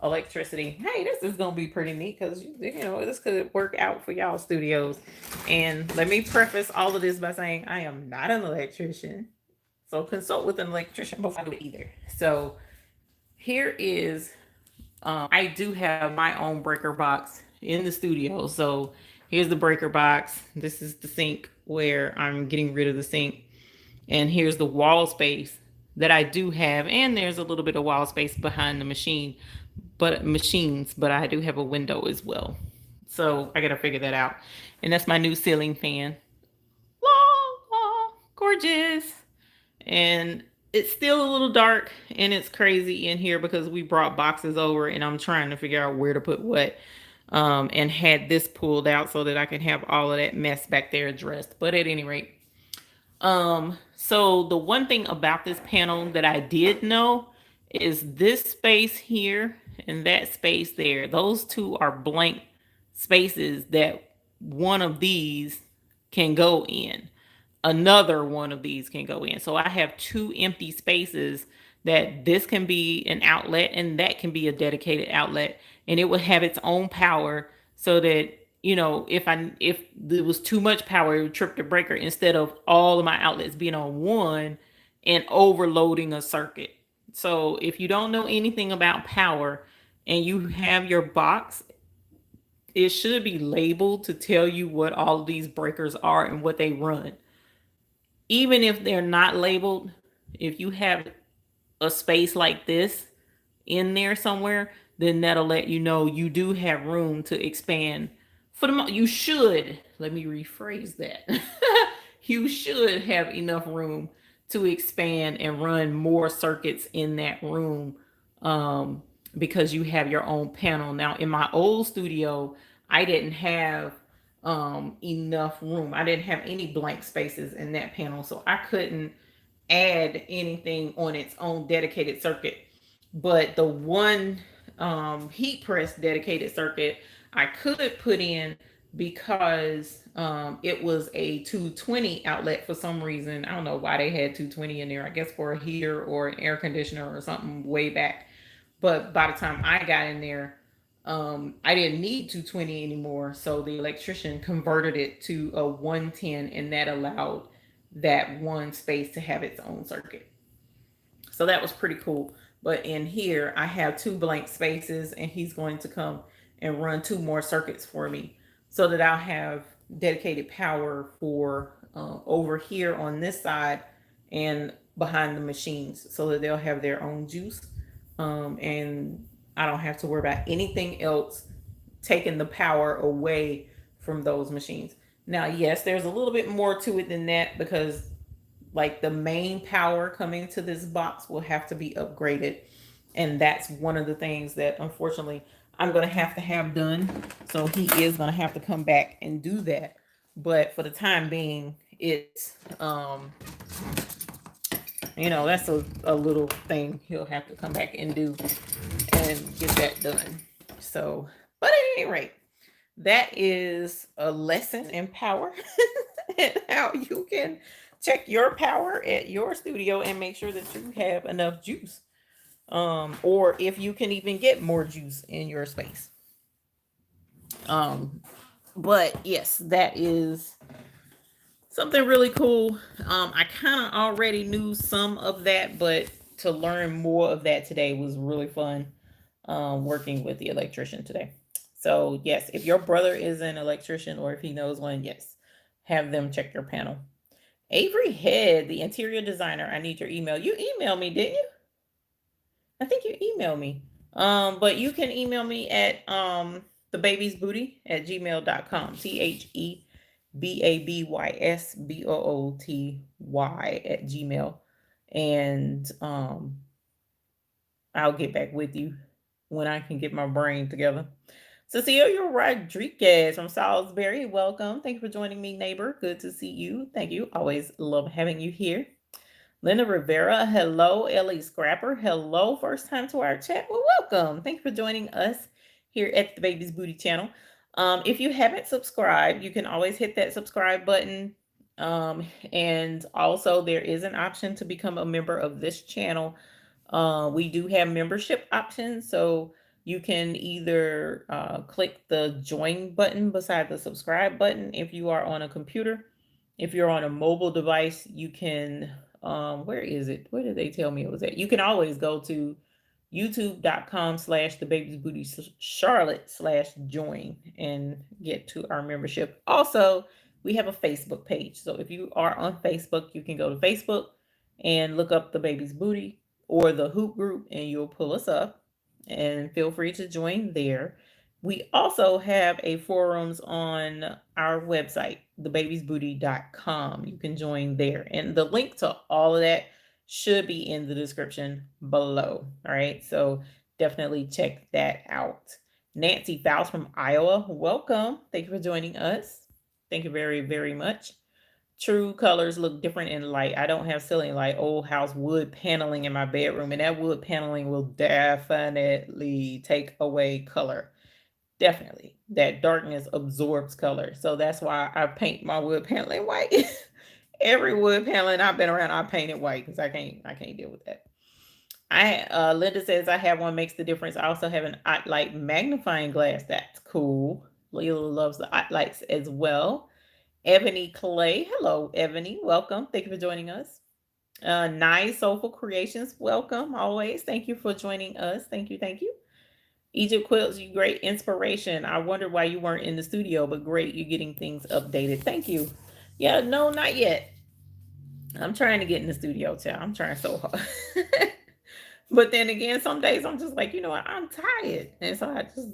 Speaker 1: electricity, hey, this is going to be pretty neat because, this could work out for y'all studios. And let me preface all of this by saying I am not an electrician. So consult with an electrician before I do it either. So here is, I do have my own breaker box in the studio. So here's the breaker box. This is the sink where I'm getting rid of the sink. And here's the wall space that I do have. And there's a little bit of wall space behind the machines, but I do have a window as well. So I got to figure that out. And that's my new ceiling fan. Gorgeous. And it's still a little dark and it's crazy in here because we brought boxes over and I'm trying to figure out where to put what. And had this pulled out so that I can have all of that mess back there addressed. But at any rate, so the one thing about this panel that I did know is this space here and that space there. Those two are blank spaces that one of these can go in. Another one of these can go in. So I have 2 empty spaces that this can be an outlet and that can be a dedicated outlet, and it will have its own power so that you know, if there was too much power, it would trip the breaker instead of all of my outlets being on one and overloading a circuit. So if you don't know anything about power and you have your box, it should be labeled to tell you what all of these breakers are and what they run. Even if they're not labeled, if you have a space like this in there somewhere, then that'll let you know you do have room to expand. You should, let me rephrase that. You should have enough room to expand and run more circuits in that room, because you have your own panel. Now, in my old studio, I didn't have enough room. I didn't have any blank spaces in that panel, so I couldn't add anything on its own dedicated circuit. But the one heat press dedicated circuit I could put in, because it was a 220 outlet for some reason. I don't know why they had 220 in there. I guess for a heater or an air conditioner or something way back. But by the time I got in there, I didn't need 220 anymore. So the electrician converted it to a 110, and that allowed that one space to have its own circuit. So that was pretty cool. But in here, I have two blank spaces, and he's going to come and run two more circuits for me so that I'll have dedicated power for over here on this side and behind the machines, so that they'll have their own juice. And I don't have to worry about anything else taking the power away from those machines. Now, yes, there's a little bit more to it than that, because like the main power coming to this box will have to be upgraded, and that's one of the things that unfortunately I'm going to have done. So he is going to have to come back and do that. But for the time being, it's that's a little thing he'll have to come back and do and get that done. So, but at any rate, that is a lesson in power and how you can check your power at your studio and make sure that you have enough juice, or if you can even get more juice in your space. But yes, that is something really cool. I kind of already knew some of that, but to learn more of that today was really fun, working with the electrician today. So yes, if your brother is an electrician or if he knows one, yes, have them check your panel. Avery Head, the interior designer, I need your email. You emailed me, didn't you? I think you emailed me. But you can email me at thebabiesbooty@gmail.com. TheBabySbooty@gmail. And I'll get back with you when I can get my brain together. Cecilia Rodriguez from Salisbury, welcome. Thank you for joining me, neighbor. Good to see you. Thank you. Always love having you here. Linda Rivera, hello. Ellie Scrapper, hello. First time to our chat. Well, welcome. Thank you for joining us here at the Baby's Booty channel. If you haven't subscribed, you can always hit that subscribe button. And also there is an option to become a member of this channel. We do have membership options, so you can either click the join button beside the subscribe button if you are on a computer. If you're on a mobile device, you can, where is it? Where did they tell me it was at? You can always go to youtube.com/thebabiesbooty_Charlotte/join and get to our membership. Also, we have a Facebook page. So if you are on Facebook, you can go to Facebook and look up the Baby's Booty or the Hoop Group, and you'll pull us up, and feel free to join there. We also have a forums on our website, thebabiesbooty.com. You can join there, and the link to all of that should be in the description below. All right, so definitely check that out. Nancy Faust from Iowa, welcome. Thank you for joining us. Thank you very, very much. True colors look different in light. I don't have ceiling light, old house wood paneling in my bedroom, and that wood paneling will definitely take away color. Definitely. That darkness absorbs color. So that's why I paint my wood paneling white. Every wood paneling I've been around, I paint it white because I can't deal with that. Linda says I have one makes the difference. I also have an light magnifying glass. That's cool. Leila loves the lights as well. Ebony Clay. Hello, Ebony. Welcome. Thank you for joining us. Nice Soulful Creations. Welcome always. Thank you for joining us. Thank you. Thank you. Egypt Quilts, you great inspiration. I wondered why you weren't in the studio, but great, you're getting things updated. Thank you. Yeah, no, not yet. I'm trying to get in the studio, child. I'm trying so hard. But then again, some days I'm just like, you know what, I'm tired. And so I just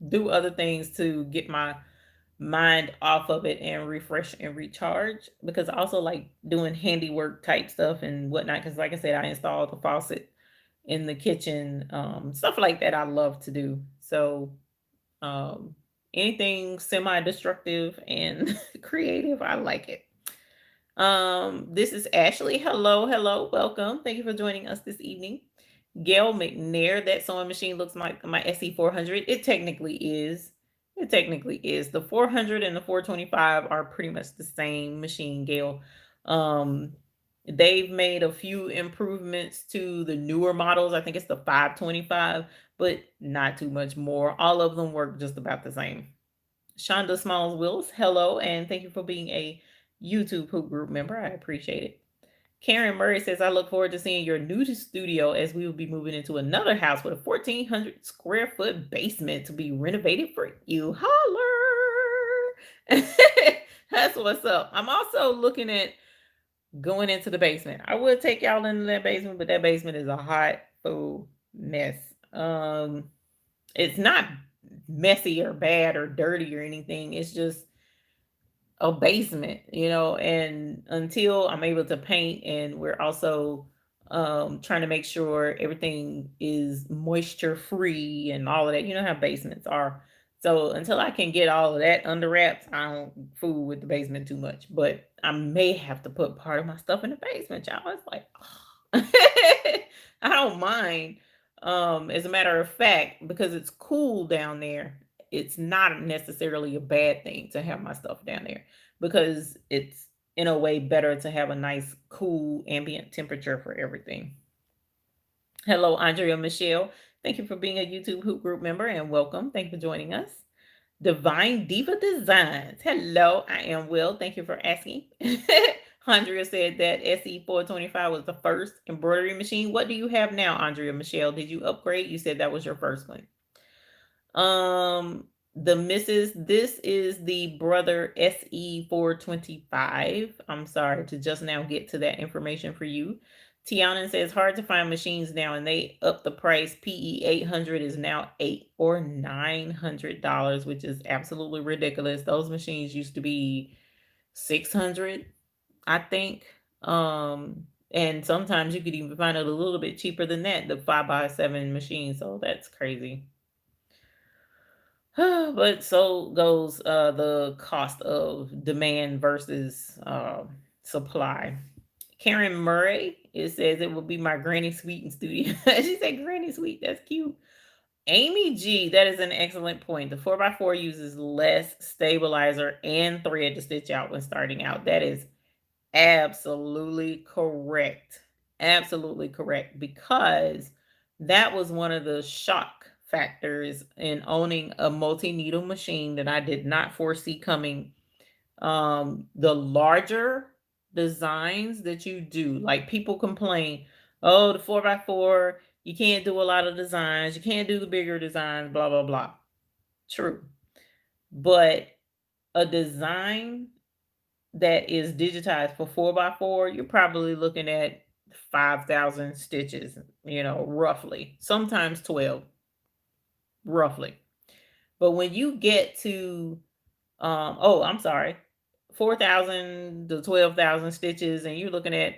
Speaker 1: do other things to get my mind off of it and refresh and recharge. Because I also like doing handiwork type stuff and whatnot. Because like I said, I installed the faucet in the kitchen, stuff like that I love to do. So um, anything semi-destructive and creative, I like it. This is Ashley. Hello, hello, welcome. Thank you for joining us this evening. Gail McNair, that sewing machine looks like my SE400. It technically is. It technically is. The 400 and the 425 are pretty much the same machine, Gail. Um, they've made a few improvements to the newer models. I think it's the 525, but not too much more. All of them work just about the same. Shonda Smalls Wills, hello, and thank you for being a YouTube Hoop Group member. I appreciate it. Karen Murray says, I look forward to seeing your new studio as we will be moving into another house with a 1,400 square foot basement to be renovated for you. Holler! That's what's up. I'm also looking at going into the basement. I would take y'all into that basement, but that basement is a hot food mess. It's not messy or bad or dirty or anything. It's just a basement, and until I'm able to paint, and we're also trying to make sure everything is moisture free and all of that. You know how basements are. So until I can get all of that under wraps, I don't fool with the basement too much. But I may have to put part of my stuff in the basement, y'all. It's like, I don't mind. As a matter of fact, because it's cool down there, it's not necessarily a bad thing to have my stuff down there, because it's in a way better to have a nice cool ambient temperature for everything. Hello, Andrea Michelle. Thank you for being a YouTube Hoop Group member and welcome. Thank you for joining us. Divine Diva Designs. Hello, I am Will. Thank you for asking. Andrea said that SE425 was the first embroidery machine. What do you have now, Andrea Michelle? Did you upgrade? You said that was your first one. This is the Brother SE425. I'm sorry to just now get to that information for you. Tiana says hard to find machines now, and they up the price. PE 800 is now $800 or $900, which is absolutely ridiculous. Those machines used to be 600, I think. And sometimes you could even find it a little bit cheaper than that, the 5x7 machine. So that's crazy. But so goes the cost of demand versus supply. Karen Murray, it says it will be my granny suite in studio. She said granny suite. That's cute. Amy G, that is an excellent point. The 4x4 uses less stabilizer and thread to stitch out when starting out. That is absolutely correct. Absolutely correct. Because that was one of the shock factors in owning a multi-needle machine that I did not foresee coming. The larger designs that you do, like people complain, oh, the 4x4, you can't do a lot of designs, you can't do the bigger designs, blah, blah, blah. True. But a design that is digitized for 4x4, you're probably looking at 5,000 stitches, roughly, sometimes 12, roughly. But when you get to, I'm sorry, 4,000 to 12,000 stitches, and you're looking at,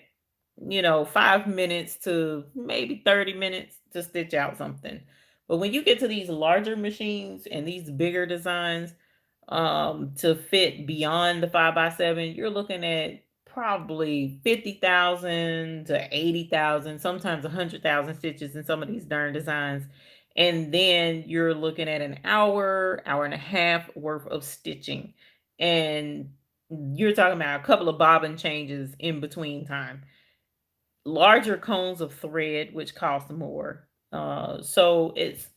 Speaker 1: 5 minutes to maybe 30 minutes to stitch out something. But when you get to these larger machines and these bigger designs, to fit beyond the 5x7, you're looking at probably 50,000 to 80,000, sometimes 100,000 stitches in some of these darn designs. And then you're looking at an hour and a half worth of stitching. And you're talking about a couple of bobbin changes in between time. Larger cones of thread, which cost more. So it's,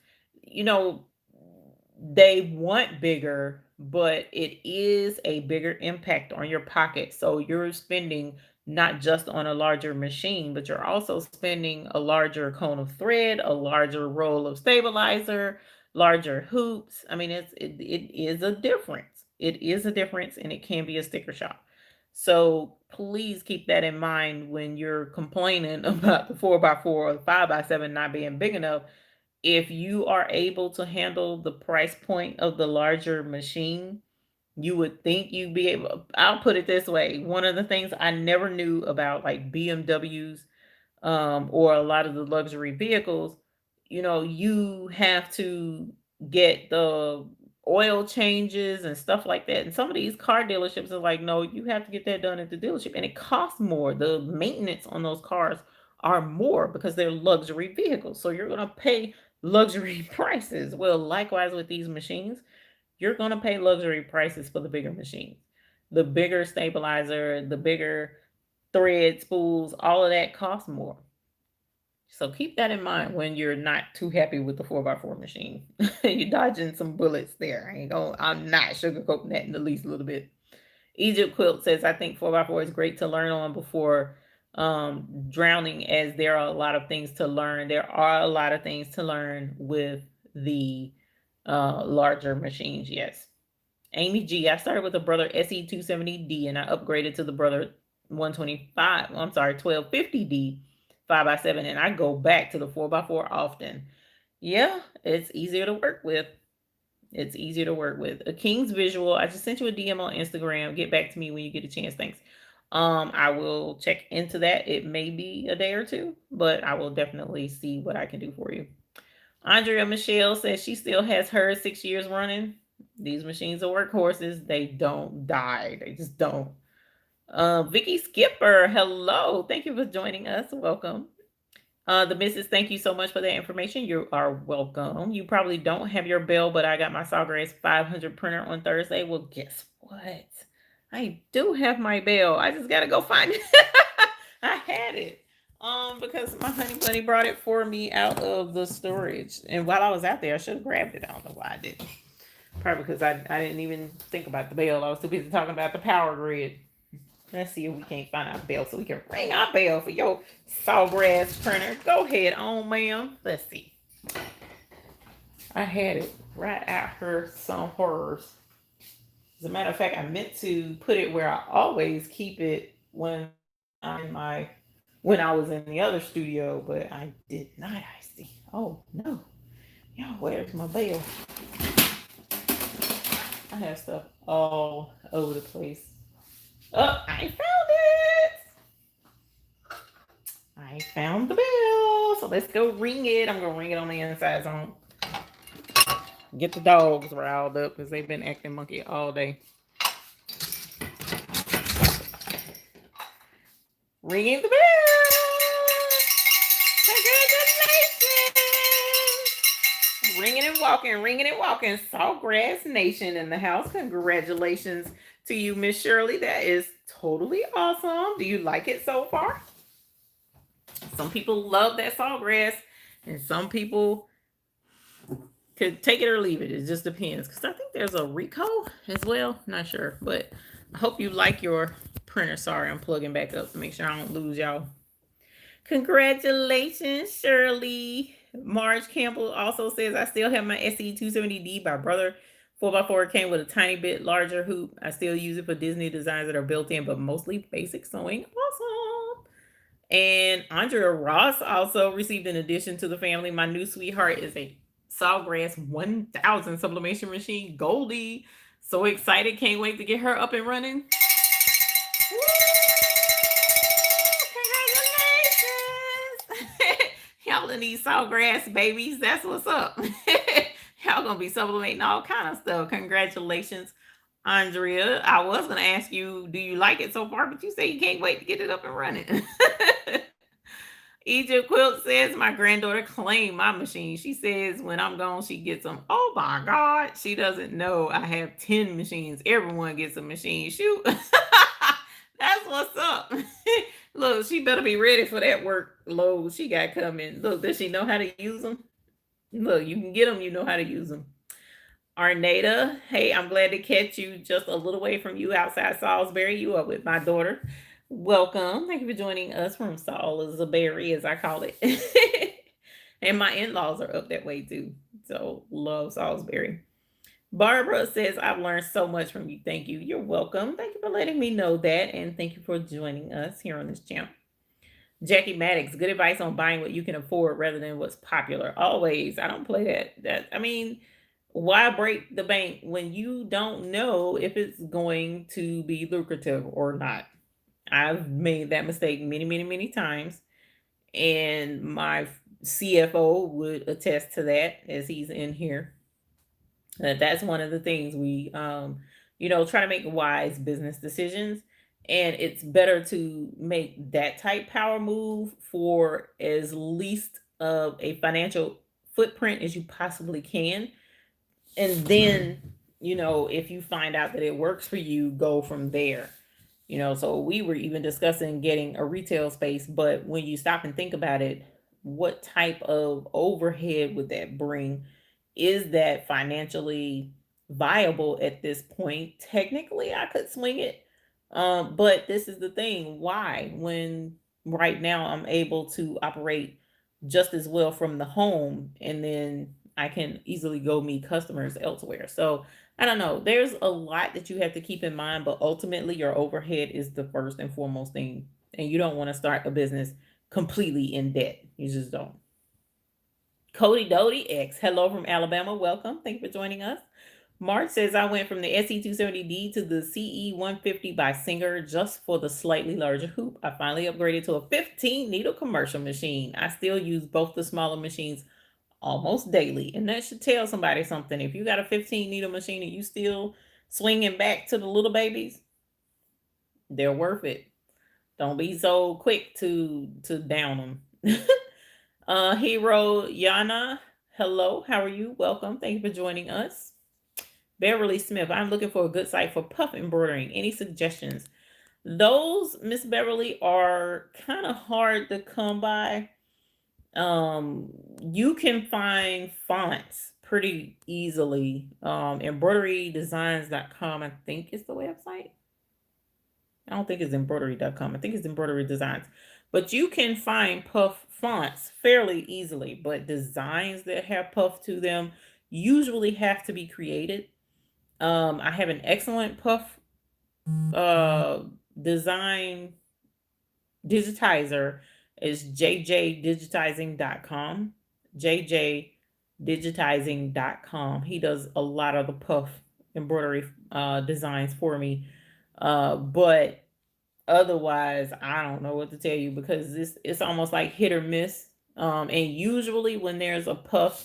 Speaker 1: they want bigger, but it is a bigger impact on your pocket. So you're spending not just on a larger machine, but you're also spending a larger cone of thread, a larger roll of stabilizer, larger hoops. I mean, it is a difference. It is a difference, and it can be a sticker shock. So please keep that in mind when you're complaining about the 4x4 or the 5x7 not being big enough. If you are able to handle the price point of the larger machine, you would think you'd be able. I'll put it this way. One of the things I never knew about like BMWs, or a lot of the luxury vehicles, you have to get the oil changes and stuff like that. And some of these car dealerships are like, no, you have to get that done at the dealership. And it costs more. The maintenance on those cars are more because they're luxury vehicles. So you're going to pay luxury prices. Well, likewise with these machines, you're going to pay luxury prices for the bigger machines. The bigger stabilizer, the bigger thread spools, all of that costs more. So keep that in mind when you're not too happy with the 4x4 machine. You're dodging some bullets there. I'm not sugarcoating that in the least little bit. Egypt Quilt says, I think 4x4 is great to learn on before drowning, as there are a lot of things to learn. There are a lot of things to learn with the larger machines, yes. Amy G, I started with a Brother SE270D and I upgraded to the Brother 1250D 5x7, and I go back to the 4x4 often. Yeah, it's easier to work with. It's easier to work with. A King's Visual, I just sent you a DM on Instagram. Get back to me when you get a chance. Thanks. I will check into that. It may be a day or two, but I will definitely see what I can do for you. Andrea Michelle says she still has hers 6 years running. These machines are workhorses. They don't die. They just don't. Vicky Skipper, hello. Thank you for joining us. Welcome. The missus, thank you so much for that information. You are welcome. You probably don't have your bell, but I got my Sawgrass 500 printer on Thursday. Well, guess what? I do have my bell. I just got to go find it. I had it. Because my honey bunny brought it for me out of the storage. And while I was out there, I should have grabbed it. I don't know why I didn't. Probably because I didn't even think about the bell. I was too busy talking about the power grid. Let's see if we can't find our bell so we can ring our bell for your Sawgrass printer. Go ahead on, ma'am. Let's see. I had it right at her, some hers. As a matter of fact, I meant to put it where I always keep it when I was in the other studio, but I did not. I see. Oh no. Y'all, where's my bell? I have stuff all over the place. Oh, I found it. I found the bell. So let's go ring it. I'm going to ring it on the inside zone. Get the dogs riled up because they've been acting monkey all day. Ringing the bell. Congratulations. Ringing and walking. Sawgrass Nation in the house. Congratulations to you, Miss Shirley. That is totally awesome. Do you like it so far? Some people love that Sawgrass, and some people could take it or leave it. It just depends. Because I think there's a Ricoh as well. Not sure, but I hope you like your printer. Sorry, I'm plugging back up to make sure I don't lose y'all. Congratulations, Shirley. Marge Campbell also says, I still have my SE270D by Brother 4x4. Came with a tiny bit larger hoop. I still use it for Disney designs that are built in, but mostly basic sewing. Awesome. And Andrea Ross also received an addition to the family. My new sweetheart is a Sawgrass 1000 sublimation machine, Goldie. So excited. Can't wait to get her up and running. Y'all in these Sawgrass babies. That's what's up. Y'all gonna be sublimating all kind of stuff. Congratulations, Andrea. I was gonna ask you, do you like it so far? But you say you can't wait to get it up and running. Egypt Quilt says, my granddaughter claimed my machine. She says when I'm gone, she gets them. Oh my God. She doesn't know I have 10 machines. Everyone gets a machine. Shoot. That's what's up. Look, she better be ready for that workload she got coming. Look, does she know how to use them? Look, you can get them, you know how to use them. Arnada, hey, I'm glad to catch you just a little way from you outside Salisbury. You are with my daughter. Welcome. Thank you for joining us from Salisbury, as I call it. And my in-laws are up that way too. So love Salisbury. Barbara says, I've learned so much from you. Thank you. You're welcome. Thank you for letting me know that. And thank you for joining us here on this channel. Jackie Maddox, good advice on buying what you can afford rather than what's popular. Always. I don't play that. Why break the bank when you don't know if it's going to be lucrative or not? I've made that mistake many, many, many times. And my CFO would attest to that as he's in here. That's one of the things we try to make wise business decisions, and it's better to make that type power move for as least of a financial footprint as you possibly can, and then if you find out that it works for you, go from there. So we were even discussing getting a retail space, but when you stop and think about it, what type of overhead would that bring? Is that financially viable at this point? Technically, I could swing it. But this is the thing. Why? When right now I'm able to operate just as well from the home, and then I can easily go meet customers elsewhere. So I don't know. There's a lot that you have to keep in mind, but ultimately your overhead is the first and foremost thing. And you don't want to start a business completely in debt. You just don't. Cody Doty X, hello from Alabama. Welcome. Thank you for joining us. Mark says, I went from the SE270D to the CE150 by Singer just for the slightly larger hoop. I finally upgraded to a 15 needle commercial machine. I still use both the smaller machines almost daily. And that should tell somebody something. If you got a 15 needle machine and you still swinging back to the little babies, they're worth it. Don't be so quick to down them. Hero Yana, hello, how are you? Welcome. Thank you for joining us. Beverly Smith, I'm looking for a good site for puff embroidering. Any suggestions? Those, Miss Beverly, are kind of hard to come by. You can find fonts pretty easily. Embroiderydesigns.com, I think, is the website. I don't think it's embroidery.com. I think it's embroidery designs. But you can find puff fonts fairly easily. But designs that have puff to them usually have to be created. I have an excellent puff design digitizer. Is jjdigitizing.com. jjdigitizing.com. He does a lot of the puff embroidery designs for me. But otherwise, I don't know what to tell you because it's almost like hit or miss. And usually when there's a puff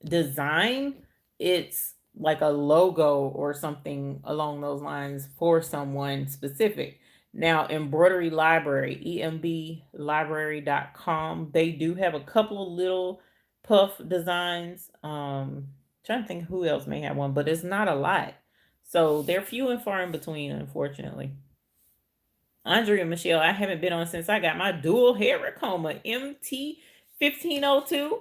Speaker 1: design, it's like a logo or something along those lines for someone specific. Now, Embroidery Library, emblibrary.com, they do have a couple of little puff designs. Trying to think who else may have one, but it's not a lot. So they're few and far in between, unfortunately. Andrea Michelle, I haven't been on since I got my dual hair Ricoma MT1502.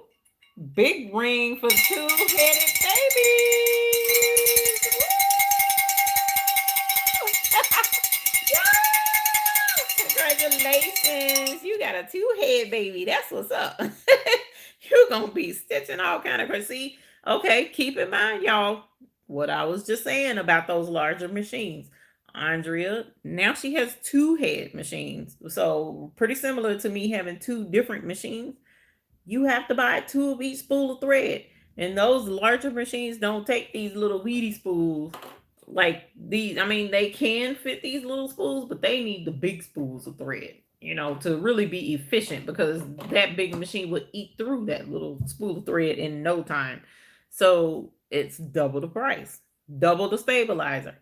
Speaker 1: Big ring for two-headed babies. Congratulations. You got a two-head baby. That's what's up. You're going to be stitching all kind of crazy. See, okay, keep in mind, y'all, what I was just saying about those larger machines. Andrea, now she has two head machines. So pretty similar to me having two different machines. You have to buy two of each spool of thread. And those larger machines don't take these little weedy spools like these. I mean, they can fit these little spools, but they need the big spools of thread, to really be efficient because that big machine would eat through that little spool of thread in no time. So it's double the price, double the stabilizer,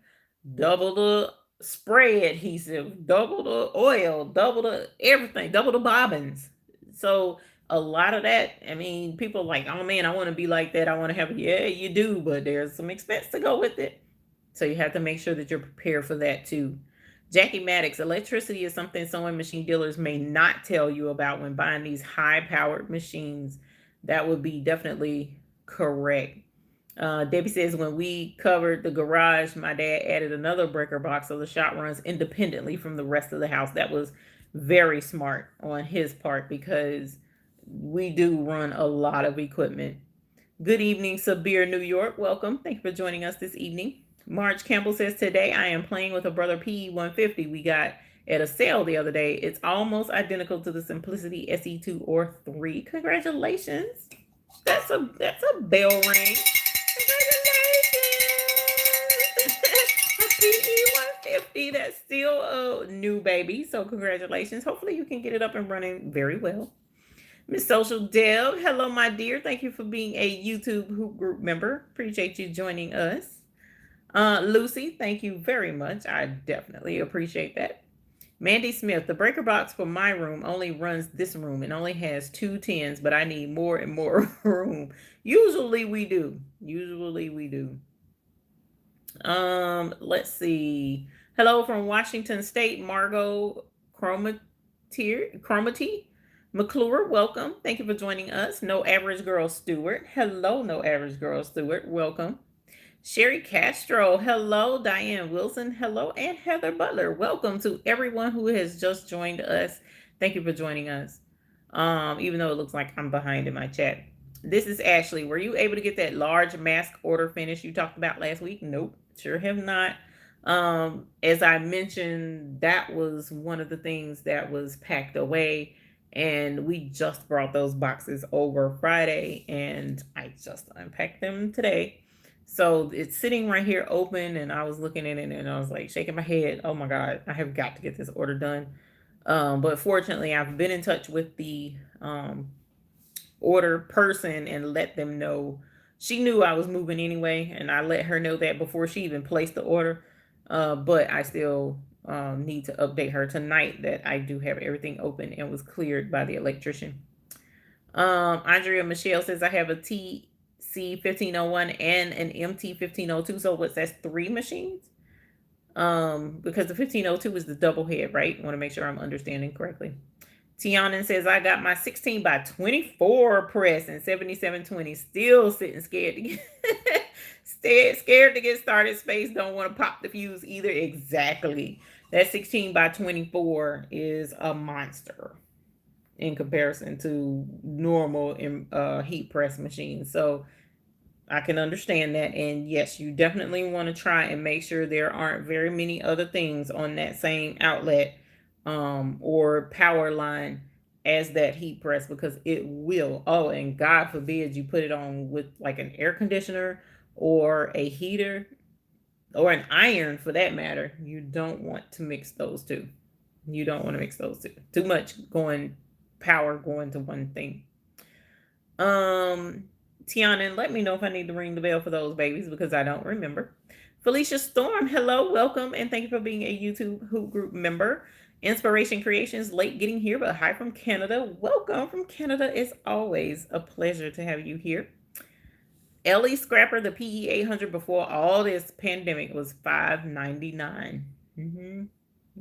Speaker 1: double the spray adhesive, double the oil, double the everything, double the bobbins. So a lot of that, I mean, people are like, oh man, I want to be like that. I want to have, yeah, you do, but there's some expense to go with it. So you have to make sure that you're prepared for that too. Jackie Maddox, electricity is something sewing machine dealers may not tell you about when buying these high powered machines. That would be definitely correct. Debbie says, when we covered the garage, my dad added another breaker box so the shop runs independently from the rest of the house. That was very smart on his part because we do run a lot of equipment. Good evening, Sabir, New York. Welcome. Thank you for joining us this evening. Marge Campbell says, today I am playing with a Brother P150 we got at a sale the other day. It's almost identical to the Simplicity SE2 or 3. Congratulations. That's a bell ring. PE150. That's still a new baby. So congratulations. Hopefully you can get it up and running very well. Miss Social Deb, hello, my dear. Thank you for being a YouTube Hoop Group member. Appreciate you joining us. Lucy, thank you very much. I definitely appreciate that. Mandy Smith, the breaker box for my room only runs this room. It only has 2 tins, but I need more and more room. Usually we do. Let's see. Hello from Washington State, Margot Chromati McClure, welcome. Thank you for joining us. No Average Girl Stewart. Hello, No Average Girl Stewart. Welcome. Sherry Castro. Hello, Diane Wilson. Hello, and Heather Butler. Welcome to everyone who has just joined us. Thank you for joining us. Even though it looks like I'm behind in my chat. This is Ashley. Were you able to get that large mask order finished you talked about last week? Nope, sure have not. As I mentioned, that was one of the things that was packed away, and we just brought those boxes over Friday, and I just unpacked them today. So it's sitting right here open, and I was looking at it and I was like shaking my head. Oh my God, I have got to get this order done. But fortunately, I've been in touch with the order person and let them know. She knew I was moving anyway, and I let her know that before she even placed the order. But I still need to update her tonight that I do have everything open and was cleared by the electrician. Andrea Michelle says I have a TC 1501 and an MT 1502. So what's that's 3 machines? Because the 1502 is the double head, right? I want to make sure I'm understanding correctly. Tiana says I got my 16 by 24 press and 7720. Still sitting scared to get scared to get started. Space don't want to pop the fuse either. Exactly. That 16 by 24 is a monster in comparison to normal heat press machines. So I can understand that. And yes, you definitely want to try and make sure there aren't very many other things on that same outlet or power line as that heat press, because it will. Oh, and God forbid you put it on with like an air conditioner or a heater or an iron for that matter. You don't want to mix those two. You don't want to mix those two. Too much power going to one thing. Tiana, and let me know if I need to ring the bell for those babies because I don't remember. Felicia Storm, hello, welcome, and thank you for being a YouTube Hoop Group member. Inspiration Creations, late getting here, but hi from Canada. Welcome from Canada. It's always a pleasure to have you here. Ellie Scrapper, the PE 800 before all this pandemic was $5.99.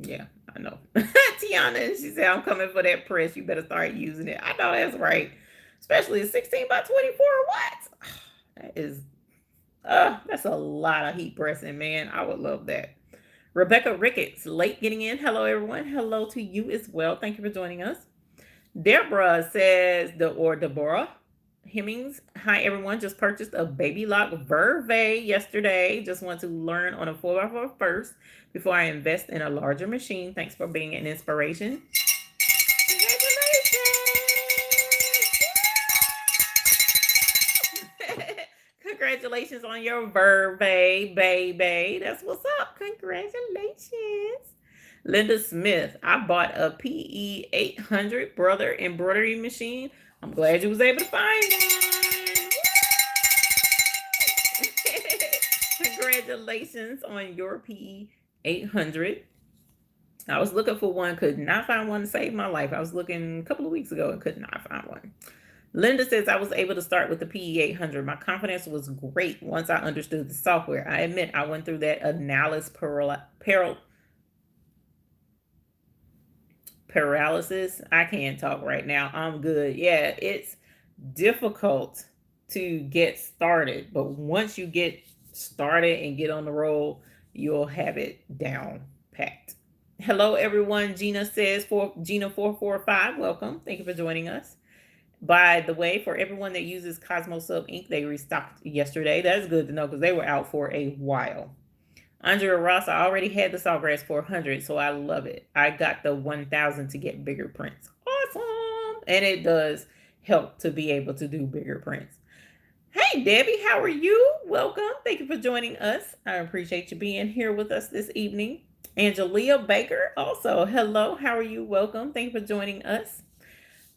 Speaker 1: Yeah, I know. Tiana, she said, I'm coming for that press. You better start using it. I know that's right. Especially a 16 by 24. What? That is, that's a lot of heat pressing, man. I would love that. Rebecca Ricketts, late getting in. Hello, everyone. Hello to you as well. Thank you for joining us. Deborah says, Deborah Hemmings. Hi, everyone. Just purchased a Baby Lock Verve yesterday. Just want to learn on a 4x4 first before I invest in a larger machine. Thanks for being an inspiration. Congratulations on your Verve, baby. That's what's up. Congratulations. Linda Smith, I bought a PE 800 Brother embroidery machine. I'm glad you was able to find one. Congratulations on your PE 800. I was looking for one, could not find one to save my life. I was looking a couple of weeks ago and could not find one. Linda says I was able to start with the PE 800. My confidence was great once I understood the software. I admit I went through that paralysis. I can't talk right now. I'm good. Yeah, it's difficult to get started, but once you get started and get on the roll, you'll have it down packed. Hello, everyone. Gina says for Gina 445. Welcome. Thank you for joining us. By the way, for everyone that uses Cosmo Sub ink, they restocked yesterday. That's good to know because they were out for a while. Andrea Ross, I already had the Sawgrass 400, so I love it. I got the 1000 to get bigger prints. Awesome! And it does help to be able to do bigger prints. Hey, Debbie, how are you? Welcome. Thank you for joining us. I appreciate you being here with us this evening. Angelia Baker, also, hello. How are you? Welcome. Thank you for joining us.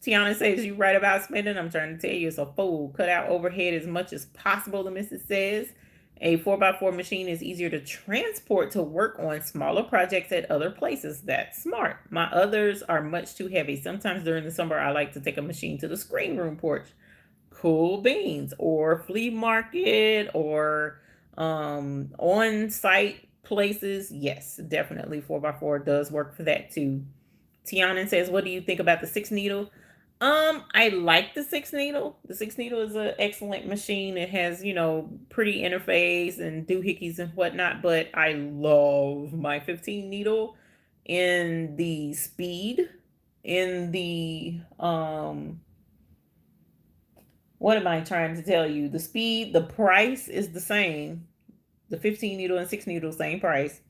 Speaker 1: Tiana says, you right about spending. I'm trying to tell you, it's a fool. Cut out overhead as much as possible, the missus says. A 4x4 machine is easier to transport to work on smaller projects at other places. That's smart. My others are much too heavy. Sometimes during the summer, I like to take a machine to the screen room porch. Cool beans. Or flea market or on-site places. Yes, definitely 4x4 does work for that too. Tiana says, what do you think about the 6 needle? I like the 6 needle. The 6 needle is an excellent machine. It has, pretty interface and doohickeys and whatnot, but I love my 15 needle in the speed, in the, what am I trying to tell you? The speed, the price is the same. The 15 needle and 6 needle, same price.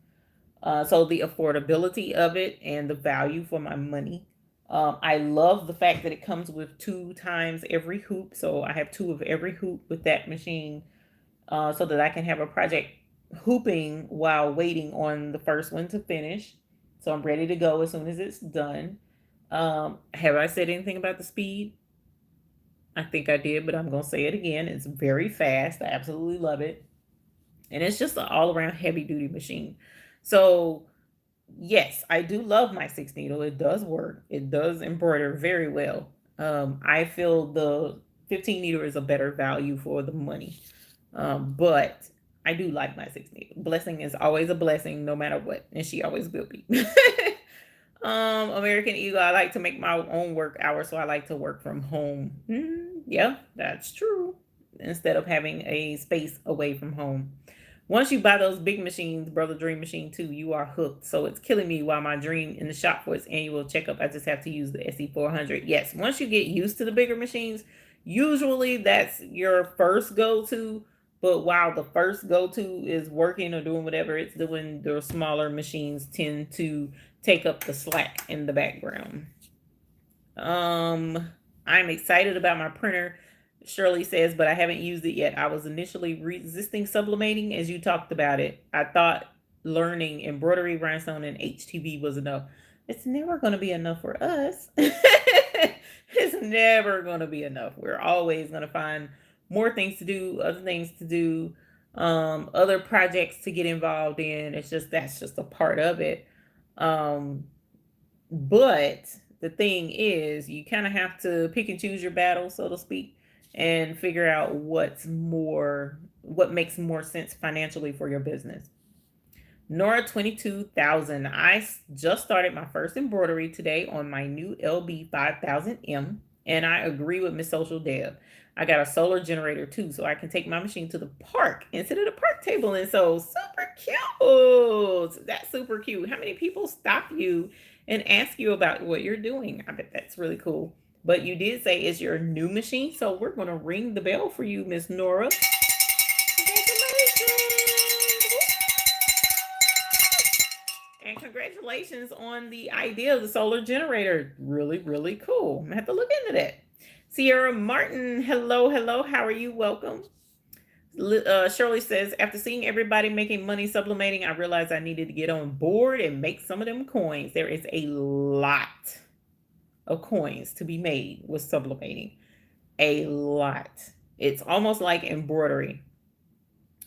Speaker 1: So the affordability of it and the value for my money. I love the fact that it comes with 2 times every hoop. So I have 2 of every hoop with that machine so that I can have a project hooping while waiting on the first one to finish. So I'm ready to go as soon as it's done. Have I said anything about the speed? I think I did, but I'm going to say it again. It's very fast. I absolutely love it. And it's just an all-around heavy-duty machine. So yes, I do love my 6 needle. It does work. It does embroider very well. I feel the 15 needle is a better value for the money. But I do like my 6 needle. Blessing is always a blessing no matter what. And she always will be. American Eagle, I like to make my own work hours, so I like to work from home. Yeah, that's true. Instead of having a space away from home. Once you buy those big machines, Brother Dream Machine 2, you are hooked. So it's killing me while my dream in the shop for its annual checkup. I just have to use the SE400. Yes, once you get used to the bigger machines, usually that's your first go-to. But while the first go-to is working or doing whatever it's doing, the smaller machines tend to take up the slack in the background. I'm excited about my printer. Shirley says, but I haven't used it yet. I was initially resisting sublimating as you talked about it. I thought learning embroidery, rhinestone, and HTV was enough. It's never going to be enough for us. It's never going to be enough. We're always going to find more things to do, other things to do, other projects to get involved in. That's just a part of it. But the thing is, you kind of have to pick and choose your battles, so to speak, and figure out what makes more sense financially for your business. Nora 22,000. I just started my first embroidery today on my new LB 5000M, and I agree with Miss Social Deb. I got a solar generator too, so I can take my machine to the park and sit at a park table. And so super cute. That's super cute. How many people stop you and ask you about what you're doing? I bet that's really cool. But you did say it's your new machine, so we're going to ring the bell for you, Miss Nora. And congratulations on the idea of the solar generator. Really, really cool. I'm going to have to look into that. Sierra Martin, hello. How are you? Welcome. Shirley says, after seeing everybody making money sublimating, I realized I needed to get on board and make some of them coins. There is a lot of coins to be made with sublimating. A lot. It's almost like embroidery.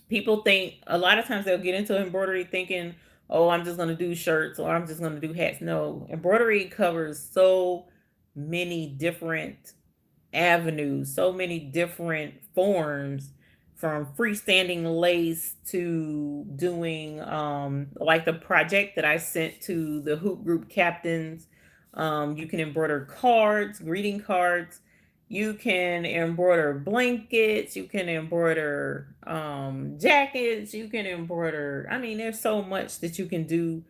Speaker 1: People think, a lot of times they'll get into embroidery thinking, oh, I'm just going to do shirts or I'm just going to do hats. No, embroidery covers so many different avenues, so many different forms, from freestanding lace to doing like the project that I sent to the hoop group captains. You can embroider cards, greeting cards. You can embroider blankets, you can embroider jackets, you can embroider, I mean, there's so much that you can do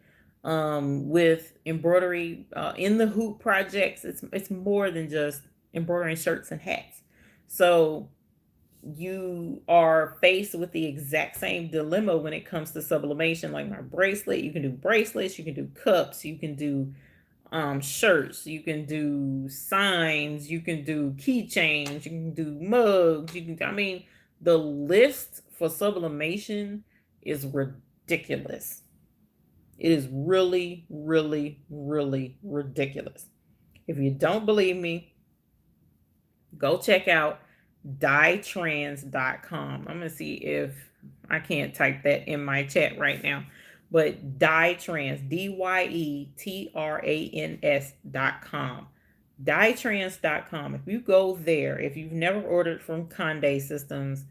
Speaker 1: with embroidery in the hoop projects. It's more than just embroidering shirts and hats. So you are faced with the exact same dilemma when it comes to sublimation. Like my bracelet, you can do bracelets, you can do cups, you can do shirts, you can do signs, you can do keychains, you can do mugs, you can, I mean, the list for sublimation is ridiculous. It is really, really, really ridiculous. If you don't believe me, go check out dyetrans.com. I'm going to see if I can't type that in my chat right now. But dyetrans, DYETRANS.com. Dyetrans.com. If you go there, if you've never ordered from Conde Systems,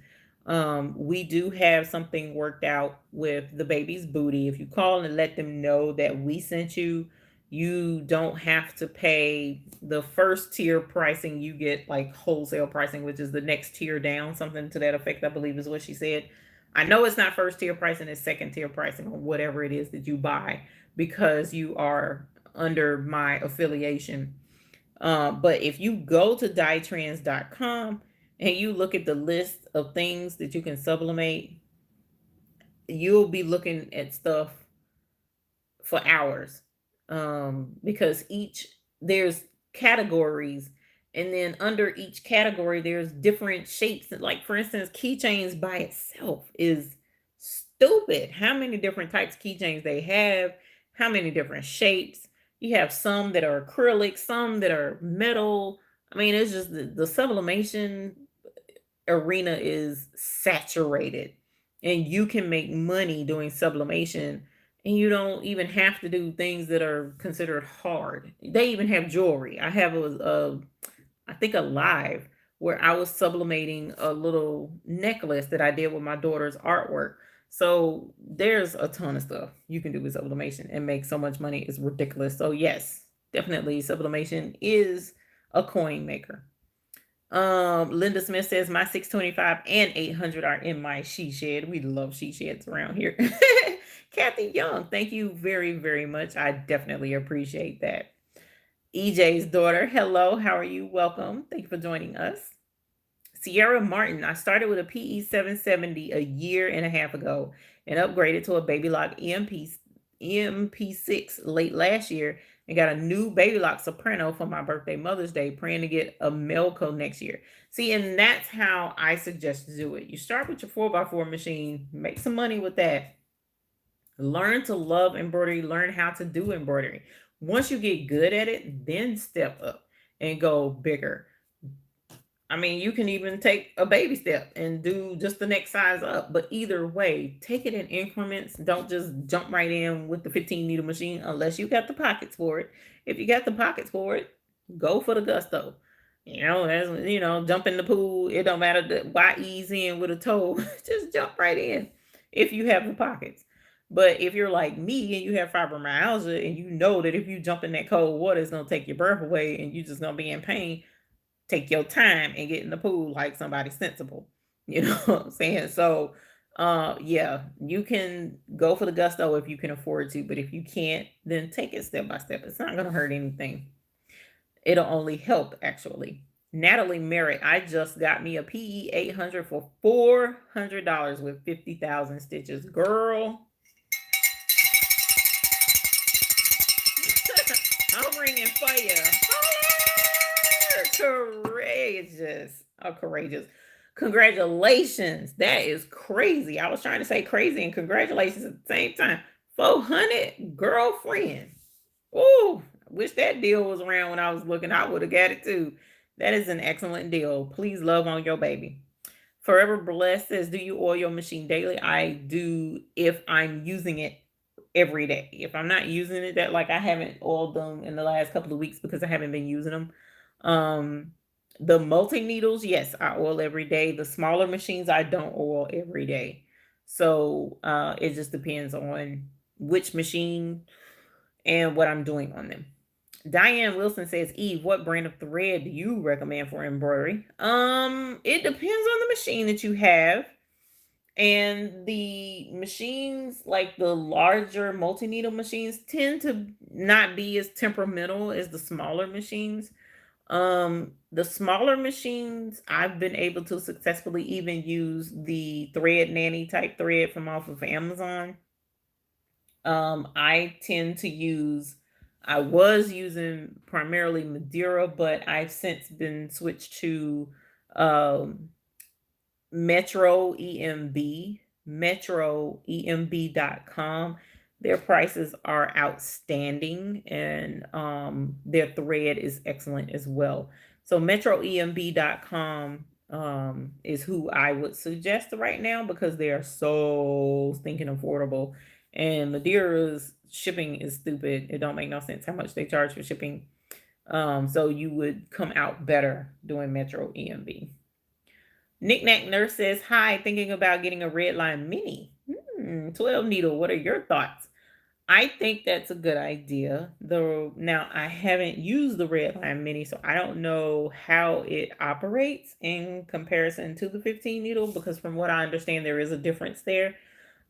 Speaker 1: we do have something worked out with the baby's booty. If you call and let them know that we sent you, you don't have to pay the first tier pricing. You get like wholesale pricing, which is the next tier down, something to that effect, I believe is what she said. I know it's not first tier pricing, it's second tier pricing or whatever it is that you buy because you are under my affiliation. But if you go to dyetrans.com and you look at the list of things that you can sublimate, you'll be looking at stuff for hours. Because there's categories, and then under each category there's different shapes. Like for instance, keychains by itself is stupid. How many different types of keychains they have, how many different shapes. You have some that are acrylic, some that are metal. I mean, it's just the sublimation arena is saturated, and you can make money doing sublimation, and you don't even have to do things that are considered hard. They even have jewelry. I have I think a live where I was sublimating a little necklace that I did with my daughter's artwork. So there's a ton of stuff you can do with sublimation and make so much money. It's ridiculous. So yes, definitely sublimation is a coin maker. Linda Smith says my 625 and 800 are in my she shed. We love she sheds around here. Kathy Young, thank you very, very much. I definitely appreciate that. EJ's daughter, hello, how are you? Welcome. Thank you for joining us. Sierra Martin, I started with a PE 770 a year and a half ago and upgraded to a Baby Lock EMP6 late last year and got a new Baby Lock Soprano for my birthday, Mother's Day, praying to get a Melco next year. See, and that's how I suggest to do it. You start with your 4x4 machine, make some money with that. Learn to love embroidery, learn how to do embroidery. Once you get good at it, then step up and go bigger. I mean, you can even take a baby step and do just the next size up. But either way, take it in increments. Don't just jump right in with the 15 needle machine unless you got the pockets for it. If you got the pockets for it, go for the gusto. Jump in the pool. It don't matter why ease in with a toe. Just jump right in if you have the pockets. But if you're like me and you have fibromyalgia and you know that if you jump in that cold water, it's going to take your breath away and you're just going to be in pain, take your time and get in the pool like somebody sensible. You know what I'm saying? So, yeah, you can go for the gusto if you can afford to, but if you can't, then take it step by step. It's not going to hurt anything. It'll only help, actually. Natalie Merritt, I just got me a PE 800 for $400 with 50,000 stitches. Girl, I'm ringing fire. Courageous. Oh, courageous. Congratulations. That is crazy. I was trying to say crazy and congratulations at the same time. 400, girlfriend. Oh, wish that deal was around when I was looking. I would have got it too. That is an excellent deal. Please love on your baby. Forever Blessed says, do you oil your machine daily? I do if I'm using it every day. If I'm not using it, that like I haven't oiled them in the last couple of weeks because I haven't been using them. The multi needles, yes, I oil every day. The smaller machines, I don't oil every day. So it just depends on which machine and what I'm doing on them. Diane Wilson says, Eve, what brand of thread do you recommend for embroidery? It depends on the machine that you have. And the machines, like the larger multi-needle machines, tend to not be as temperamental as the smaller machines. The smaller machines, I've been able to successfully even use the Thread Nanny type thread from off of Amazon. I tend to use, I was using primarily Madeira, but I've since been switched to um, Metro EMB, metroemb.com. Their prices are outstanding, and their thread is excellent as well. So metroemb.com is who I would suggest right now because they are so stinking affordable. And Madeira's shipping is stupid. It don't make no sense how much they charge for shipping. So you would come out better doing Metro EMB. Knickknack Nurse says, hi, thinking about getting a red line mini. 12 needle. What are your thoughts? I think that's a good idea. Though now I haven't used the red line mini, so I don't know how it operates in comparison to the 15 needle, because from what I understand, there is a difference there.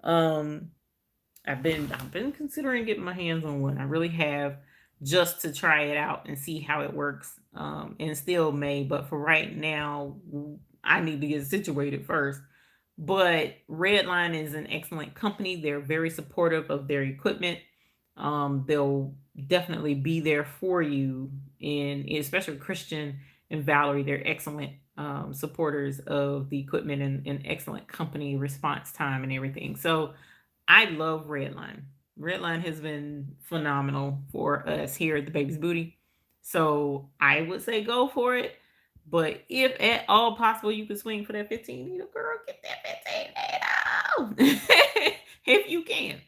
Speaker 1: I've been considering getting my hands on one. I really have, just to try it out and see how it works. And still may, but for right now, I need to get situated first. But Redline is an excellent company. They're very supportive of their equipment. They'll definitely be there for you, in especially Christian and Valerie. They're excellent supporters of the equipment, and excellent company response time and everything. So I love Redline. Redline has been phenomenal for us here at the Baby's Booty. So I would say go for it. But if at all possible, you could swing for that 15 needle, girl, get that 15 needle. If you can.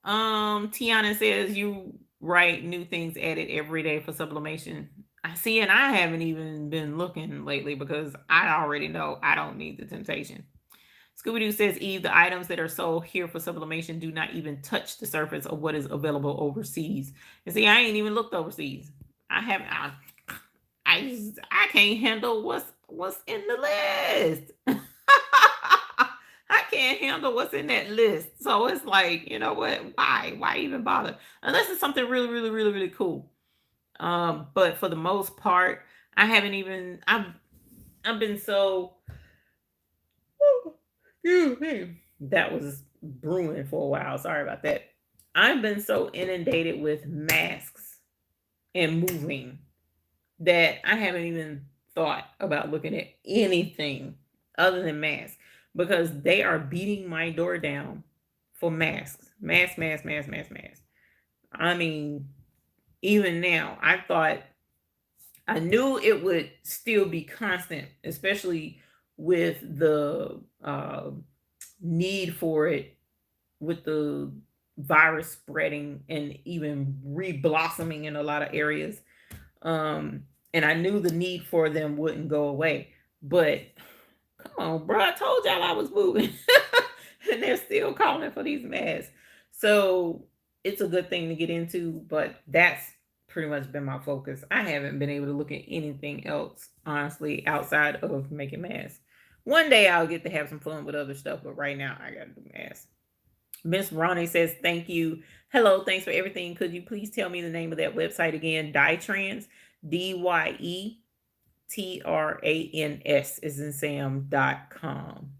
Speaker 1: Tiana says you write new things added every day for sublimation. I see, and I haven't even been looking lately because I already know I don't need the temptation. Scooby-Doo says, Eve, the items that are sold here for sublimation do not even touch the surface of what is available overseas. And see, I ain't even looked overseas. I haven't. I can't handle what's in the list. I can't handle what's in that list. So it's like, you know what? Why even bother? Unless it's something really, really, really, really cool. But for the most part, I haven't even. I've been so. That was brewing for a while. Sorry about that. I've been so inundated with masks and moving that I haven't even thought about looking at anything other than masks, because they are beating my door down for masks. Mask. I mean, even now, I knew it would still be constant, especially with the need for it, with the virus spreading and even re-blossoming in a lot of areas. And I knew the need for them wouldn't go away. But come on, bro, I told y'all I was moving. And they're still calling for these masks. So it's a good thing to get into, but that's pretty much been my focus. I haven't been able to look at anything else, honestly, outside of making masks. One day I'll get to have some fun with other stuff, but right now I gotta do masks. Miss Ronnie says, thank you. Hello, thanks for everything. Could you please tell me the name of that website again? Dyetrans, DYETRANS is in Sam.com.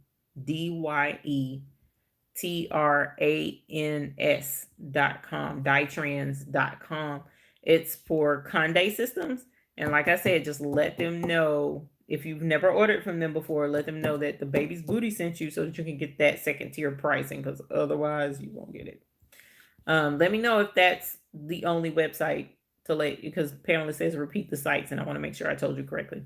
Speaker 1: DYETRANS.com. Dyetrans.com. It's for Conde systems. And like I said, just let them know, if you've never ordered from them before, let them know that the Baby's Booty sent you so that you can get that second tier pricing, because otherwise you won't get it. Let me know if that's the only website to let, because apparently it says repeat the sites, and I want to make sure I told you correctly.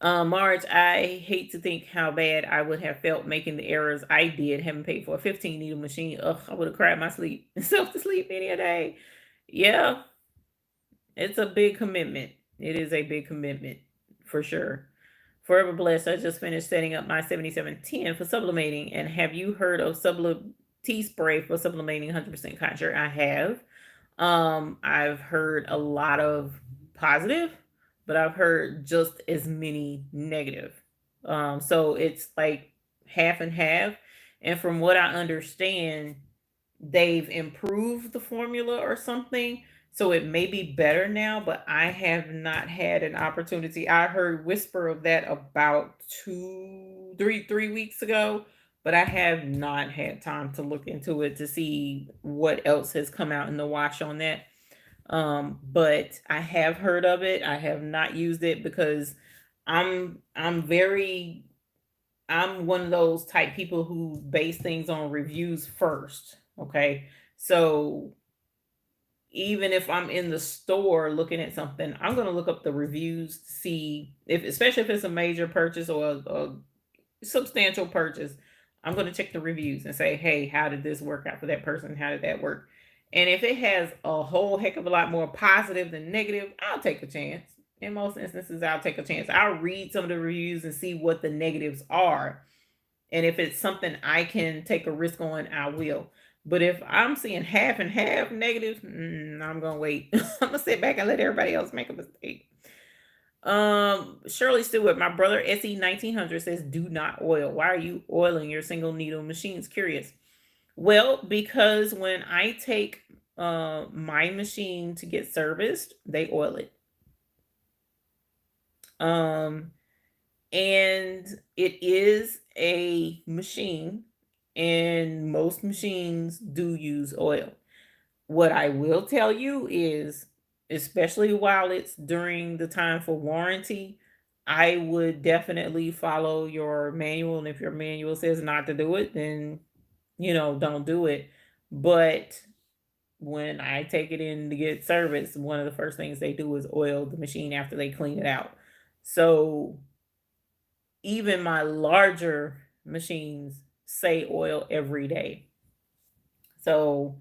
Speaker 1: Marge, I hate to think how bad I would have felt making the errors I did, having paid for a 15 needle machine. Ugh, I would have cried myself to sleep any a day. Yeah, it's a big commitment. It is a big commitment for sure. Forever Blessed, I just finished setting up my 7710 for sublimating. And have you heard of Sublimate tea spray for sublimating 100% cotton? I have. I've heard a lot of positive, but I've heard just as many negative. So it's like half and half. And from what I understand, they've improved the formula or something. So it may be better now, but I have not had an opportunity. I heard whisper of that about 3 weeks ago, but I have not had time to look into it to see what else has come out in the wash on that. But I have heard of it. I have not used it because I'm very I'm one of those type people who base things on reviews first. Okay. So even if I'm in the store looking at something, I'm going to look up the reviews to see if, especially if it's a major purchase or a substantial purchase, I'm going to check the reviews and say, hey, how did this work out for that person? How did that work? And if it has a whole heck of a lot more positive than negative, I'll take a chance. In most instances, I'll take a chance. I'll read some of the reviews and see what the negatives are. And if it's something I can take a risk on, I will. But if I'm seeing half and half negative, I'm gonna wait. I'm gonna sit back and let everybody else make a mistake. Shirley Stewart, my brother SE 1900 says, "Do not oil. Why are you oiling your single needle machines?" Curious. Well, because when I take my machine to get serviced, they oil it. Um, and it is a machine, and most machines do use oil. What I will tell you is, especially while it's during the time for warranty, I would definitely follow your manual. And if your manual says not to do it, then, don't do it. But when I take it in to get service, one of the first things they do is oil the machine after they clean it out. So even my larger machines say oil every day. So,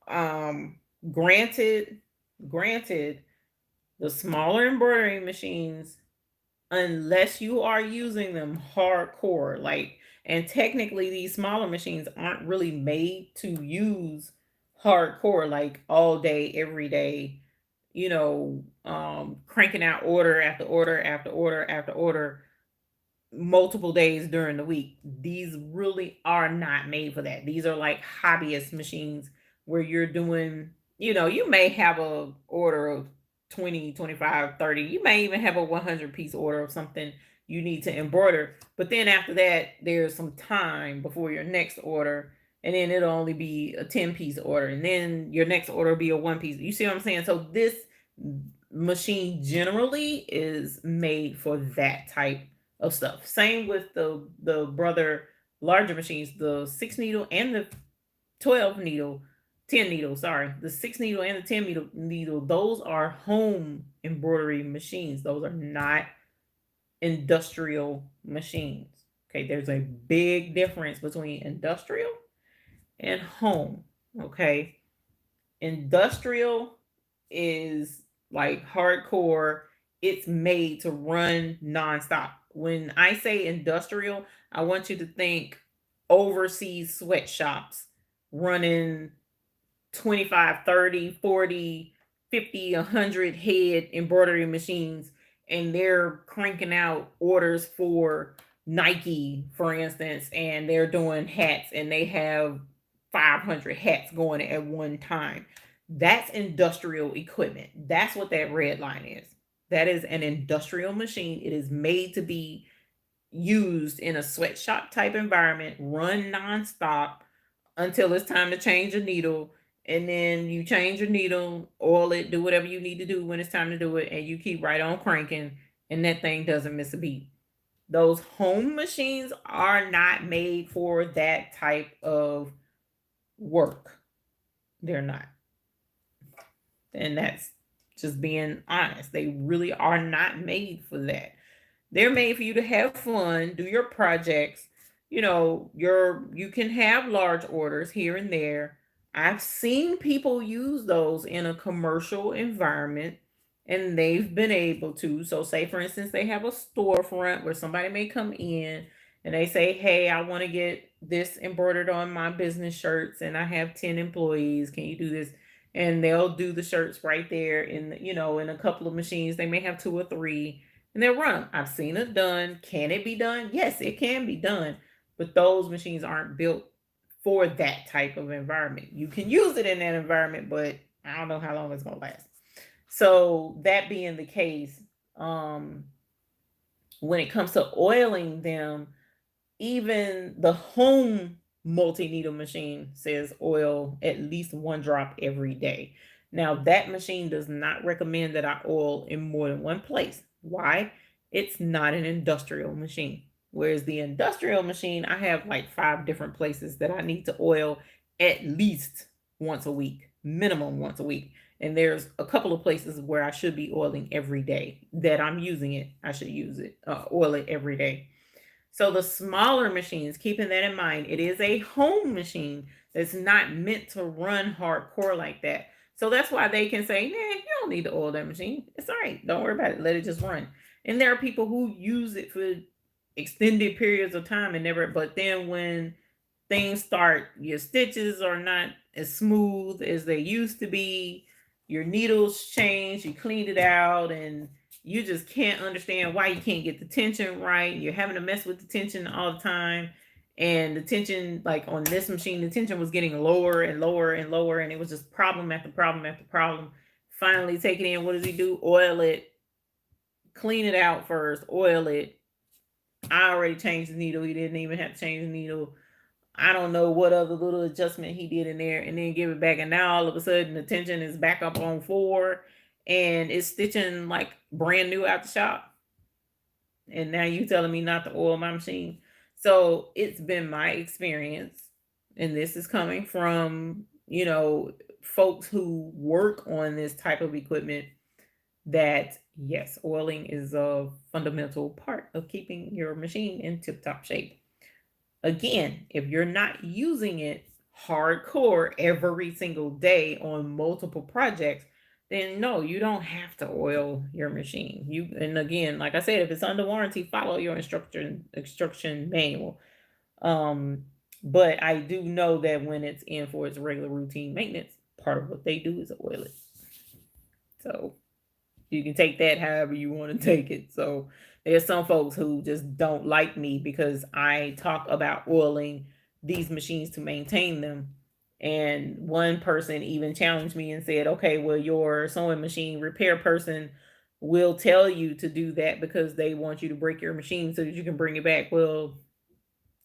Speaker 1: um, granted, granted, the smaller embroidery machines, unless you are using them hardcore, like, and technically these smaller machines aren't really made to use hardcore, like all day, every day, cranking out order after order after order after order multiple days during the week. These really are not made for that. These are like hobbyist machines where you're doing, you may have a order of 20, 25, 30. You may even have a 100-piece order of something you need to embroider. But then after that, there's some time before your next order. And then it'll only be a 10-piece order. And then your next order will be a 1-piece. You see what I'm saying? So this machine generally is made for that type of stuff. Same with the brother larger machines, the 6 needle and the 12 needle, 10 needle, sorry. The 6 needle and the 10 needle, those are home embroidery machines. Those are not industrial machines. Okay, there's a big difference between industrial and home. Okay. Industrial is like hardcore. It's made to run nonstop. When I say industrial, I want you to think overseas sweatshops running 25, 30, 40, 50, 100 head embroidery machines, and they're cranking out orders for Nike, for instance, and they're doing hats and they have 500 hats going at one time. That's industrial equipment. That's what that red line is. That is an industrial machine. It is made to be used in a sweatshop type environment, run nonstop until it's time to change a needle. And then you change your needle, oil it, do whatever you need to do when it's time to do it, and you keep right on cranking, and that thing doesn't miss a beat. Those home machines are not made for that type of work. They're not. And that's just being honest. They really are not made for that. They're made for you to have fun, do your projects. You can have large orders here and there. I've seen people use those in a commercial environment and they've been able to. So say for instance they have a storefront where somebody may come in and they say, "Hey, I want to get this embroidered on my business shirts and I have 10 employees. Can you do this?" and they'll do the shirts right there in, in a couple of machines. They may have 2 or 3, and they'll run them. I've seen it done. Can it be done? Yes, it can be done, but those machines aren't built for that type of environment. You can use it in that environment, but I don't know how long it's gonna last. So that being the case, um, when it comes to oiling them, even the home multi-needle machine says oil at least 1 drop every day. Now, that machine does not recommend that I oil in more than one place. Why? It's not an industrial machine. Whereas the industrial machine, I have like 5 different places that I need to oil at least once a week, minimum once a week. And there's a couple of places where I should be oiling every day that I'm using it. I should use it, oil it every day. So the smaller machines, keeping that in mind, it is a home machine that's not meant to run hardcore like that. So that's why they can say, nah, you don't need to oil that machine. It's all right. Don't worry about it. Let it just run. And there are people who use it for extended periods of time and never, but then when things start, your stitches are not as smooth as they used to be, your needles change, you cleaned it out, and you just can't understand why you can't get the tension right. You're having to mess with the tension all the time. And the tension, like on this machine, the tension was getting lower and lower and lower, and it was just problem after problem after problem. Finally, take it in. What does he do? Oil it, clean it out first, oil it. I already changed the needle. He didn't even have to change the needle. I don't know what other little adjustment he did in there, and then give it back. And now all of a sudden the tension is back up on 4 and it's stitching like brand new out the shop. And now you telling me not to oil my machine. So it's been my experience, and this is coming from, folks who work on this type of equipment, that yes, oiling is a fundamental part of keeping your machine in tip top shape. Again, if you're not using it hardcore every single day on multiple projects, then no, you don't have to oil your machine. And again, like I said, if it's under warranty, follow your instruction manual. Um, but I do know that when it's in for its regular routine maintenance, part of what they do is oil it. So you can take that however you want to take it. So there's some folks who just don't like me because I talk about oiling these machines to maintain them. And one person even challenged me and said, okay, well, your sewing machine repair person will tell you to do that because they want you to break your machine so that you can bring it back. Well,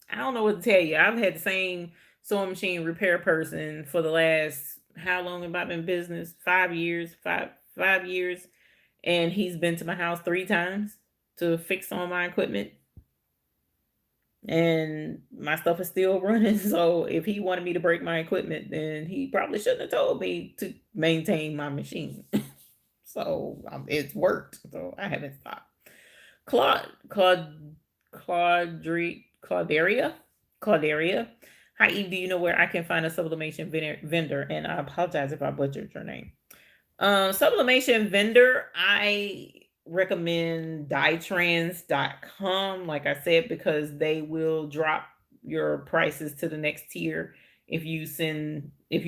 Speaker 1: I don't know what to tell you. I've had the same sewing machine repair person for the last, how long have I been in business? 5 years, 5 years, and he's been to my house 3 times to fix all my equipment, and my stuff is still running. So if he wanted me to break my equipment, then he probably shouldn't have told me to maintain my machine. So it's worked. So I haven't stopped. Clauderia. Hi Eve, do you know where I can find a sublimation vendor? And I apologize if I butchered your name. Sublimation vendor, I recommend dyetrans.com, like I said, because they will drop your prices to the next tier if you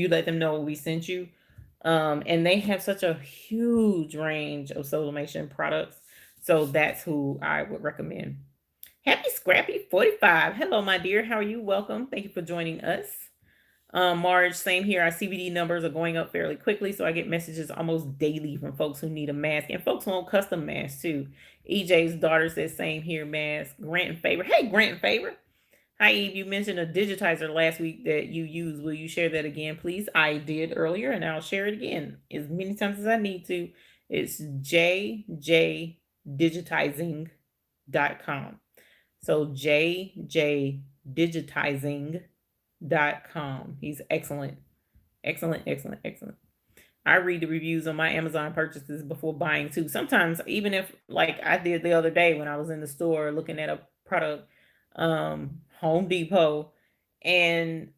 Speaker 1: let them know we sent you. And they have such a huge range of sublimation products. So that's who I would recommend. Happy Scrappy 45. Hello, my dear. How are you? Welcome. Thank you for joining us. Marge, same here. Our CBD numbers are going up fairly quickly, so I get messages almost daily from folks who need a mask, and folks want custom masks too. EJ's daughter says same here, mask. Grant and Favor. Hey, Grant and Favor. Hi, Eve. You mentioned a digitizer last week that you use. Will you share that again, please? I did earlier, and I'll share it again as many times as I need to. It's jjdigitizing.com. So jjdigitizing.com. He's excellent. Excellent, excellent, excellent. I read the reviews on my Amazon purchases before buying too. Sometimes, even if, like I did the other day when I was in the store looking at a product, Home Depot, and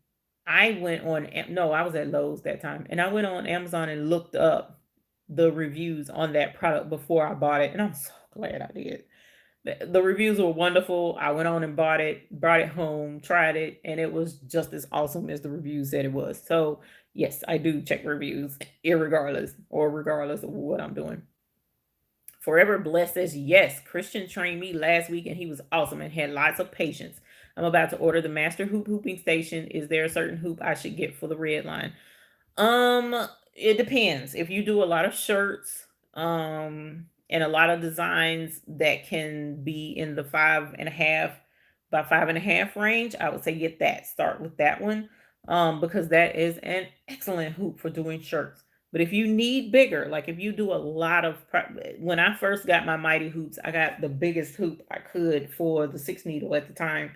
Speaker 1: I went on, no, I was at Lowe's that time, and I went on Amazon and looked up the reviews on that product before I bought it, and I'm so glad I did. The reviews were wonderful. I went on and bought it home, tried it, and it was just as awesome as the reviews said it was. So Yes, I do check reviews, irregardless or regardless of what I'm doing. Forever Blessed says, yes, Christian trained me last week and he was awesome and had lots of patience. I'm about to order the master hooping station. Is there a certain hoop I should get for the red line? It depends. If you do a lot of shirts, and a lot of designs that can be in the 5.5 by 5.5 range, I would say get that. Start with that one. Because that is an excellent hoop for doing shirts. But if you need bigger, like if you do a lot of, when I first got my Mighty hoops, I got the biggest hoop I could for the 6 needle at the time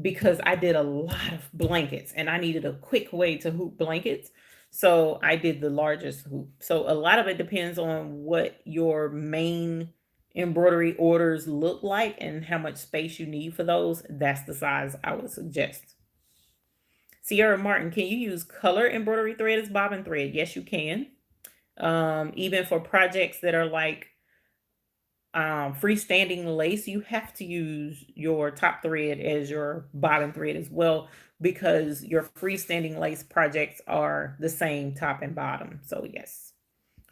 Speaker 1: because I did a lot of blankets and I needed a quick way to hoop blankets. So I did the largest hoop. So a lot of it depends on what your main embroidery orders look like and how much space you need for those. That's the size I would suggest. Sierra Martin, can you use color embroidery thread as bobbin thread? Yes, you can. Even for projects that are like freestanding lace, you have to use your top thread as your bottom thread as well because your freestanding lace projects are the same top and bottom. So yes.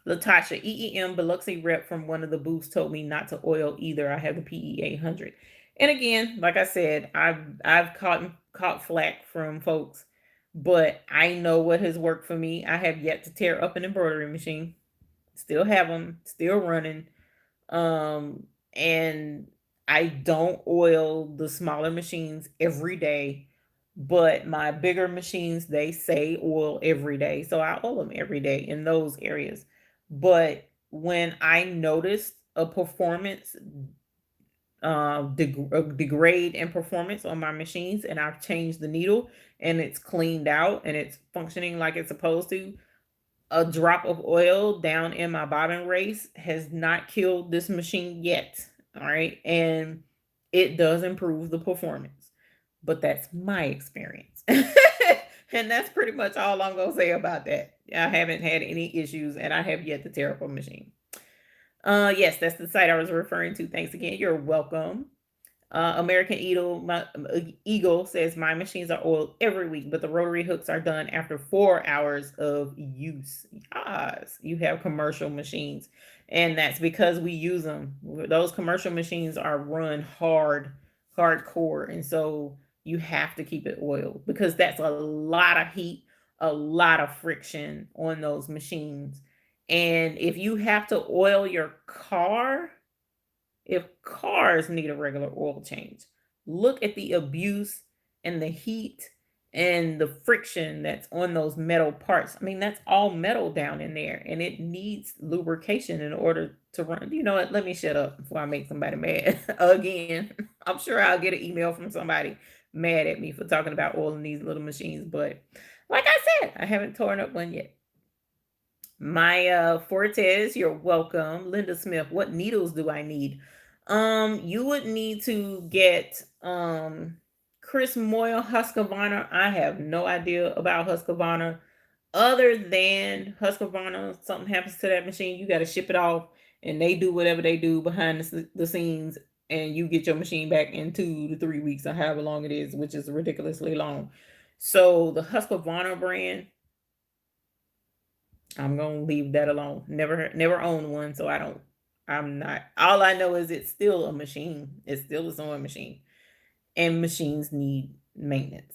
Speaker 1: Latasha, EEM Biloxi rep from one of the booths told me not to oil either. I have the PE 800. And again, like I said, I've caught flack from folks, but I know what has worked for me. I have yet to tear up an embroidery machine. Still have them, still running. And I don't oil the smaller machines every day, but my bigger machines, they say oil every day. So I oil them every day in those areas. But when I noticed a performance degrade in performance on my machines and I've changed the needle and it's cleaned out and it's functioning like it's supposed to, a drop of oil down in my bobbin race has not killed this machine yet. All right. And it does improve the performance, but that's my experience. And that's pretty much all I'm going to say about that. I haven't had any issues and I have yet to tear up a machine. Yes, that's the site I was referring to. Thanks again. You're welcome. American Eagle says my machines are oiled every week, but the rotary hooks are done after 4 hours of use. Yes, you have commercial machines, and that's because we use them. Those commercial machines are run hardcore, and so you have to keep it oiled because that's a lot of heat, a lot of friction on those machines. And if you have to oil your car, if cars need a regular oil change, look at the abuse and the heat and the friction that's on those metal parts. I mean, that's all metal down in there and it needs lubrication in order to run. You know what? Let me shut up before I make somebody mad again. I'm sure I'll get an email from somebody mad at me for talking about oiling these little machines, but like I said, I haven't torn up one yet. Maya Fortes, you're welcome. Linda Smith, what needles do I need? You would need to get Chris Moyle Husqvarna. I have no idea about Husqvarna. Other than Husqvarna, something happens to that machine, you got to ship it off, and they do whatever they do behind the scenes, and you get your machine back in 2 to 3 weeks or however long it is, which is ridiculously long. So the Husqvarna brand, I'm gonna leave that alone. Never owned one, so I'm not. All I know is it's still a machine. It's still a sewing machine, and machines need maintenance.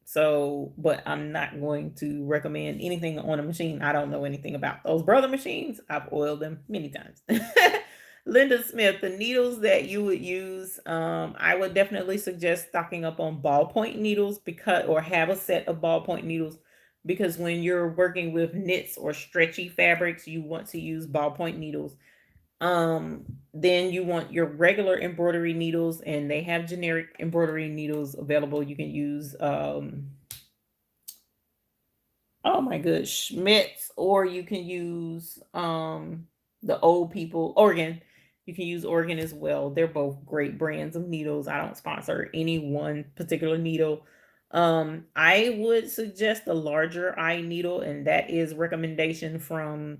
Speaker 1: So, but I'm not going to recommend anything on a machine I don't know anything about. Those brother machines, I've oiled them many times. Linda Smith, the needles that you would use, I would definitely suggest stocking up on ballpoint needles or have a set of ballpoint needles because when you're working with knits or stretchy fabrics, you want to use ballpoint needles. Then you want your regular embroidery needles, and they have generic embroidery needles available. You can use oh my gosh, Schmitz, or you can use the old people Oregon. You can use Oregon as well. They're both great brands of needles. I don't sponsor any one particular needle. I would suggest a larger eye needle, and that is recommendation from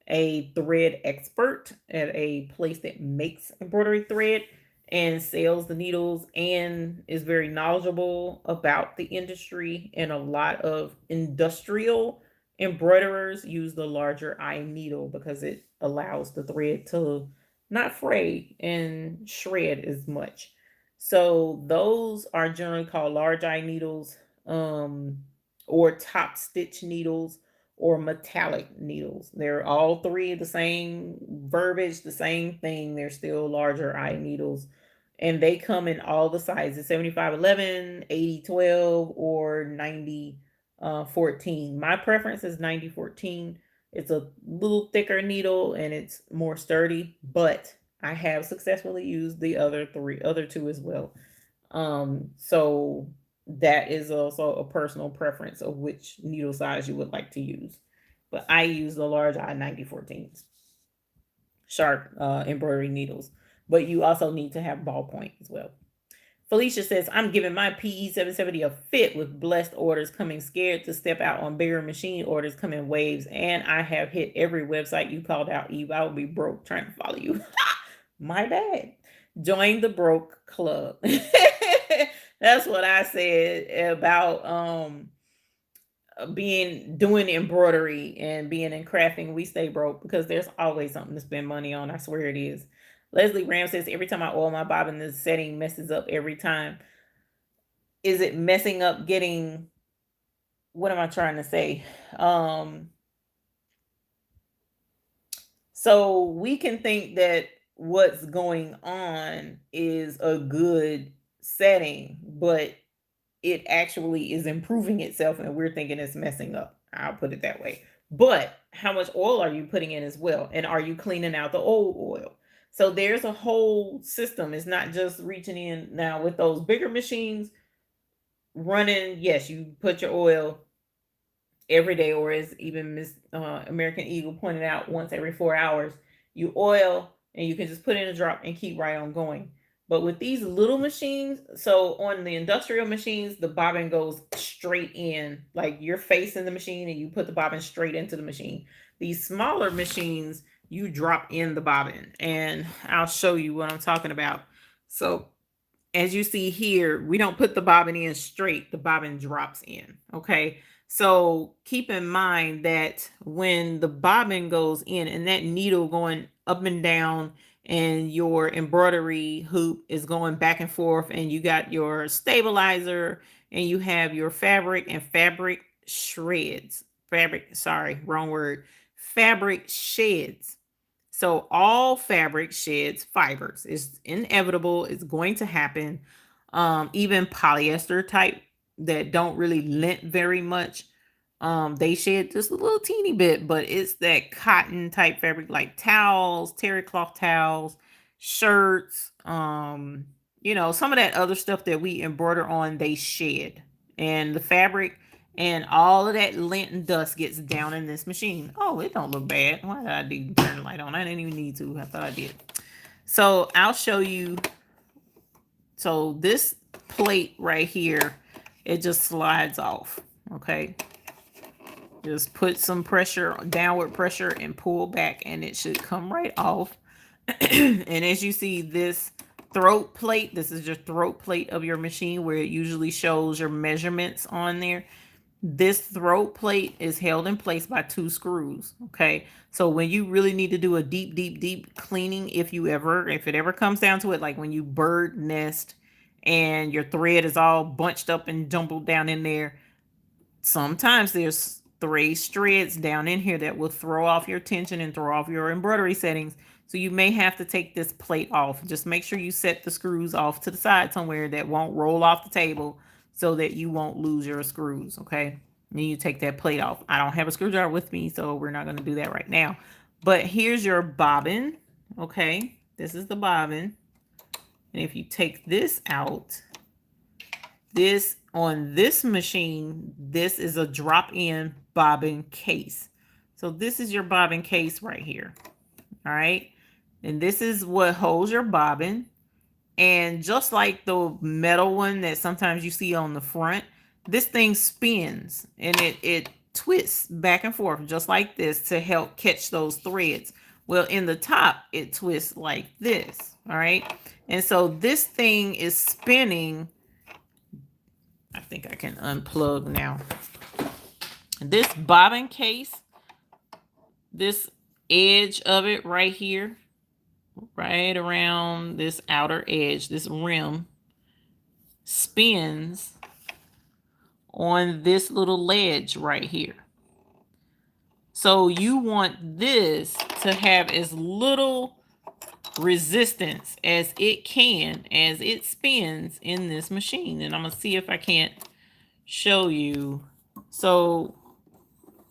Speaker 1: a thread expert at a place that makes embroidery thread. and sells the needles and is very knowledgeable about the industry. And a lot of industrial embroiderers use the larger eye needle because it allows the thread to not fray and shred as much. So those are generally called large eye needles, um, or top stitch needles, or metallic needles. They're all three the same verbiage, the same thing. They're still larger eye needles. And they come in all the sizes: 7511, 8012, or 9014. My preference is 9014. It's a little thicker needle and it's more sturdy, but I have successfully used the other two as well. So that is also a personal preference of which needle size you would like to use. But I use the large eye 9014s, sharp embroidery needles. But you also need to have ballpoint as well. Felicia says, I'm giving my PE 770 a fit with blessed orders coming, scared to step out on bigger machine orders coming waves. And I have hit every website you called out, Eve. I will be broke trying to follow you. My bad. Join the broke club. That's what I said about doing embroidery and being in crafting. We stay broke because there's always something to spend money on. I swear it is. Leslie Ram says, every time I oil my bobbin, the setting messes up every time. Is it messing up getting, what am I trying to say? So we can think that what's going on is a good setting, but it actually is improving itself and we're thinking it's messing up. I'll put it that way. But how much oil are you putting in as well? And are you cleaning out the old oil? So there's a whole system. It's not just reaching in. Now with those bigger machines running, yes, you put your oil every day, or as even Miss American Eagle pointed out, once every 4 hours, you oil and you can just put in a drop and keep right on going. But with these little machines, so on the industrial machines, the bobbin goes straight in, like you're facing the machine and you put the bobbin straight into the machine. These smaller machines, you drop in the bobbin, and I'll show you what I'm talking about. So as you see here, we don't put the bobbin in straight, the bobbin drops in. Okay. So keep in mind that when the bobbin goes in and that needle going up and down and your embroidery hoop is going back and forth, and you got your stabilizer and you have your fabric and fabric shreds, fabric sheds. So all fabric sheds fibers. It's inevitable. It's going to happen. Even polyester type that don't really lint very much, they shed just a little teeny bit, but it's that cotton type fabric like towels, terry cloth towels, shirts, some of that other stuff that we embroider on, they shed. And the fabric and all of that lint and dust gets down in this machine. Oh, it don't look bad. Why did I turn the light on? I didn't even need to. I thought I did. So I'll show you. So this plate right here, it just slides off. Okay. Just put some pressure, downward pressure, and pull back, and it should come right off. And as you see, this throat plate, this is your throat plate of your machine where it usually shows your measurements on there. This throat plate is held in place by 2 screws. Okay. So when you really need to do a deep cleaning, if it ever comes down to it, like when you bird nest and your thread is all bunched up and jumbled down in there, sometimes there's 3 threads down in here that will throw off your tension and throw off your embroidery settings. So you may have to take this plate off. Just make sure you set the screws off to the side somewhere that won't roll off the table, so that you won't lose your screws. Okay. And you take that plate off. I don't have a screwdriver with me, so we're not going to do that right now. But here's your bobbin. Okay. This is the bobbin. And if you take this out, on this machine, this is a drop-in bobbin case. So this is your bobbin case right here. All right. And this is what holds your bobbin. And just like the metal one that sometimes you see on the front, this thing spins and it twists back and forth just like this to help catch those threads. Well, in the top, it twists like this, all right? And so this thing is spinning. I think I can unplug now. This bobbin case, this edge of it right here, right around this outer edge, this rim, spins on this little ledge right here. So you want this to have as little resistance as it can as it spins in this machine. And I'm going to see if I can't show you. So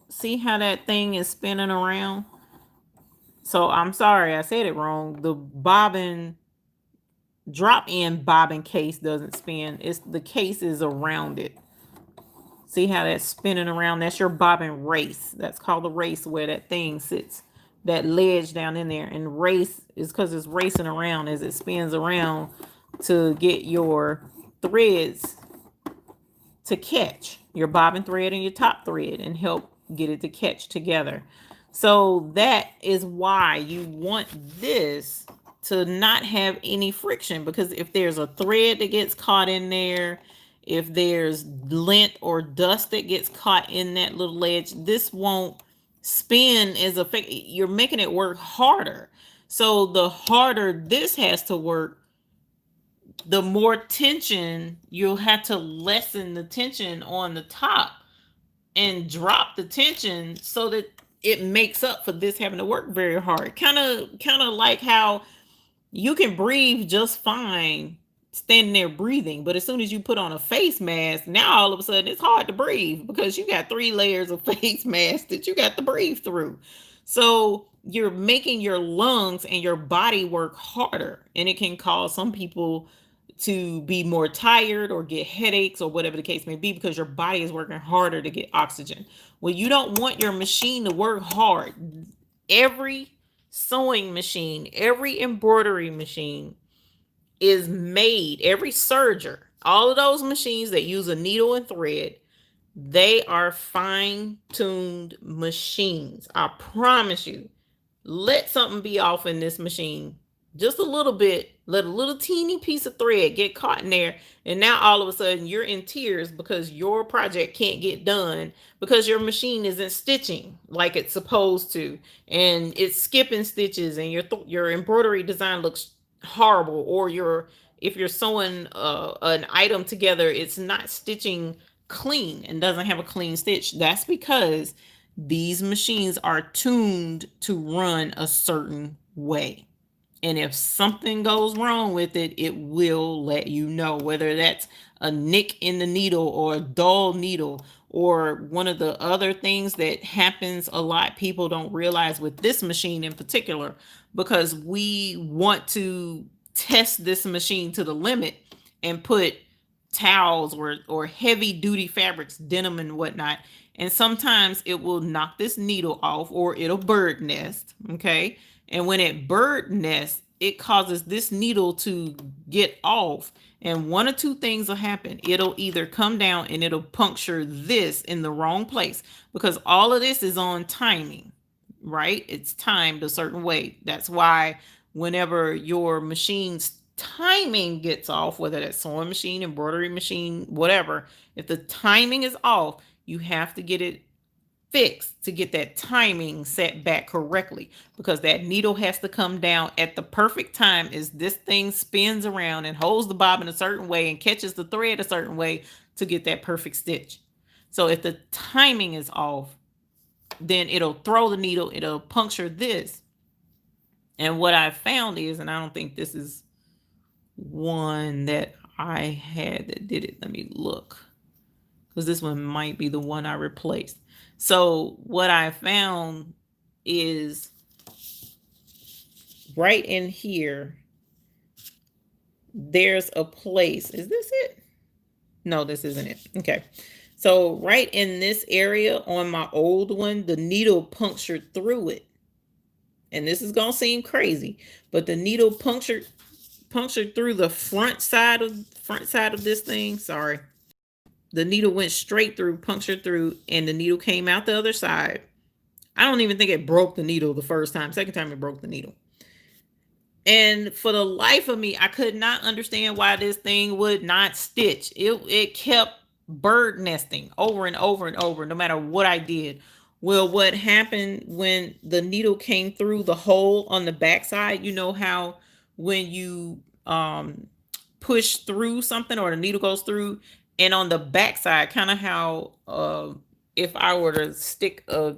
Speaker 1: see how that thing is spinning around? So I'm sorry, I said it wrong. The bobbin, drop-in bobbin case doesn't spin. It's the case is around it. See how that's spinning around? That's your bobbin race. That's called the race, where that thing sits, that ledge down in there. And race is because it's racing around as it spins around to get your threads to catch, your bobbin thread and your top thread, and help get it to catch together. So that is why you want this to not have any friction, because if there's a thread that gets caught in there, if there's lint or dust that gets caught in that little ledge, this won't spin as effective. You're making it work harder. So the harder this has to work, the more tension you'll have to lessen the tension on the top and drop the tension so that it makes up for this having to work very hard. Kind of like how you can breathe just fine standing there breathing, but as soon as you put on a face mask, now all of a sudden it's hard to breathe because you got 3 layers of face mask that you got to breathe through. So you're making your lungs and your body work harder, and it can cause some people to be more tired or get headaches or whatever the case may be, because your body is working harder to get oxygen. Well, you don't want your machine to work hard. Every sewing machine, every embroidery machine is made, every serger, all of those machines that use a needle and thread, they are fine-tuned machines. I promise you. Let something be off in this machine just a little bit, let a little teeny piece of thread get caught in there, and now all of a sudden you're in tears because your project can't get done because your machine isn't stitching like it's supposed to, and it's skipping stitches, and your embroidery design looks horrible, or if you're sewing an item together, it's not stitching clean and doesn't have a clean stitch. That's because these machines are tuned to run a certain way. And if something goes wrong with it, it will let you know, whether that's a nick in the needle or a dull needle, or one of the other things that happens a lot, people don't realize with this machine in particular, because we want to test this machine to the limit and put towels or heavy duty fabrics, denim and whatnot. And sometimes it will knock this needle off, or it'll bird nest. Okay. And when it bird nests, it causes this needle to get off. And one or two things will happen. It'll either come down and it'll puncture this in the wrong place, because all of this is on timing, right? It's timed a certain way. That's why whenever your machine's timing gets off, whether that's sewing machine, embroidery machine, whatever, if the timing is off, you have to get it fixed to get that timing set back correctly, because that needle has to come down at the perfect time as this thing spins around and holds the bobbin a certain way and catches the thread a certain way to get that perfect stitch. So if the timing is off, then it'll throw the needle, it'll puncture this. And what I found is, and I don't think this is one that I had that did it. Let me look, because this one might be the one I replaced. So what I found is right in here, there's a place. Is this it? No, this isn't it. Okay. So right in this area on my old one, the needle punctured through it. And this is going to seem crazy, but the needle punctured through the front side of this thing. Sorry. The needle went straight through, punctured through, and the needle came out the other side. I don't even think it broke the needle the first time. Second time it broke the needle. And for the life of me, I could not understand why this thing would not stitch. It kept bird nesting over and over and over, no matter what I did. Well, what happened when the needle came through the hole on the backside? You know how when you push through something or the needle goes through, and on the backside, kind of how if I were to stick a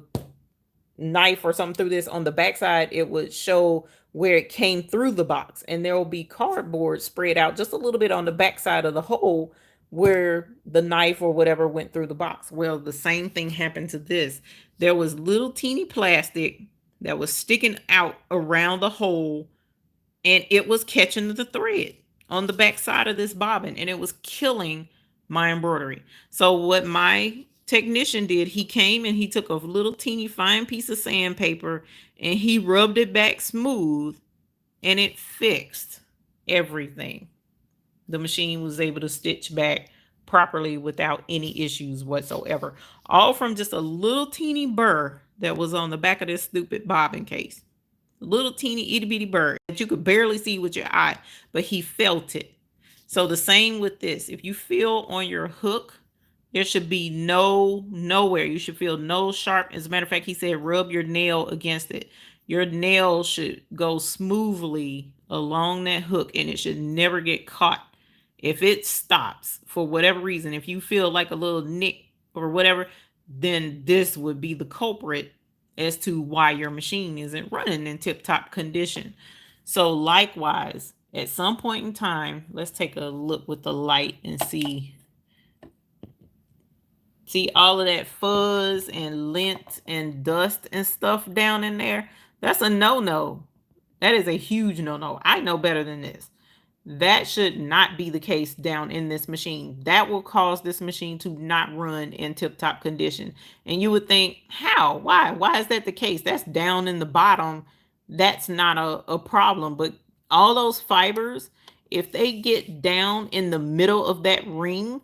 Speaker 1: knife or something through this on the backside, it would show where it came through the box, and there will be cardboard spread out just a little bit on the backside of the hole where the knife or whatever went through the box. Well, the same thing happened to this. There was little teeny plastic that was sticking out around the hole, and it was catching the thread on the backside of this bobbin, and it was killing my embroidery. So what my technician did, he came and he took a little teeny fine piece of sandpaper and he rubbed it back smooth, and it fixed everything. The machine was able to stitch back properly without any issues whatsoever, all from just a little teeny burr that was on the back of this stupid bobbin case. A little teeny itty bitty burr that you could barely see with your eye, but he felt it. So the same with this. If you feel on your hook, there should be nowhere. You should feel no sharp. As a matter of fact, he said rub your nail against it. Your nail should go smoothly along that hook, and it should never get caught. If it stops for whatever reason, if you feel like a little nick or whatever, then this would be the culprit as to why your machine isn't running in tip-top condition. So likewise, at some point in time, let's take a look with the light and see all of that fuzz and lint and dust and stuff down in there. That's a no-no. That is a huge no-no. I know better than this. That should not be the case down in this machine. That will cause this machine to not run in tip-top condition. And you would think, how? Why? Why is that the case? That's down in the bottom. That's not a problem. But all those fibers, if they get down in the middle of that ring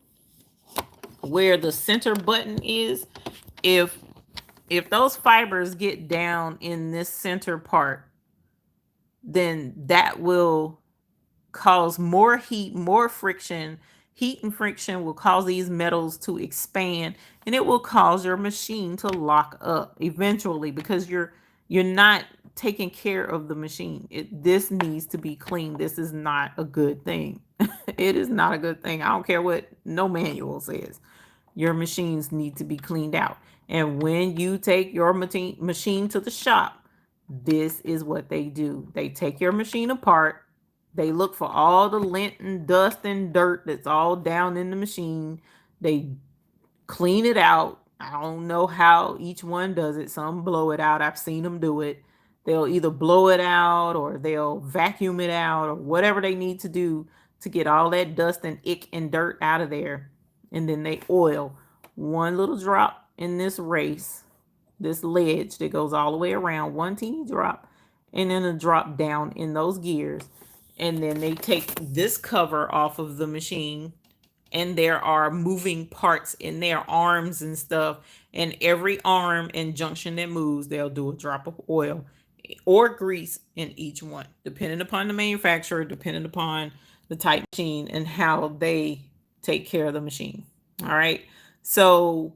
Speaker 1: where the center button is, if those fibers get down in this center part, then that will cause more heat, more friction. Heat and friction will cause these metals to expand, and it will cause your machine to lock up eventually because you're not taking care of the machine. This needs to be cleaned. This is not a good thing. It is not a good thing. I don't care what no manual says. Your machines need to be cleaned out. And when you take your machine to the shop, this is what they do. They take your machine apart. They look for all the lint and dust and dirt that's all down in the machine. They clean it out. I don't know how each one does it. Some blow it out. I've seen them do it. They'll either blow it out or they'll vacuum it out or whatever they need to do to get all that dust and ick and dirt out of there. And then they oil one little drop in this race, this ledge that goes all the way around, one teeny drop, and then a drop down in those gears. And then they take this cover off of the machine, and there are moving parts in their arms and stuff. And every arm and junction that moves, they'll do a drop of oil or grease in each one, depending upon the manufacturer, depending upon the type machine and how they take care of the machine. All right. So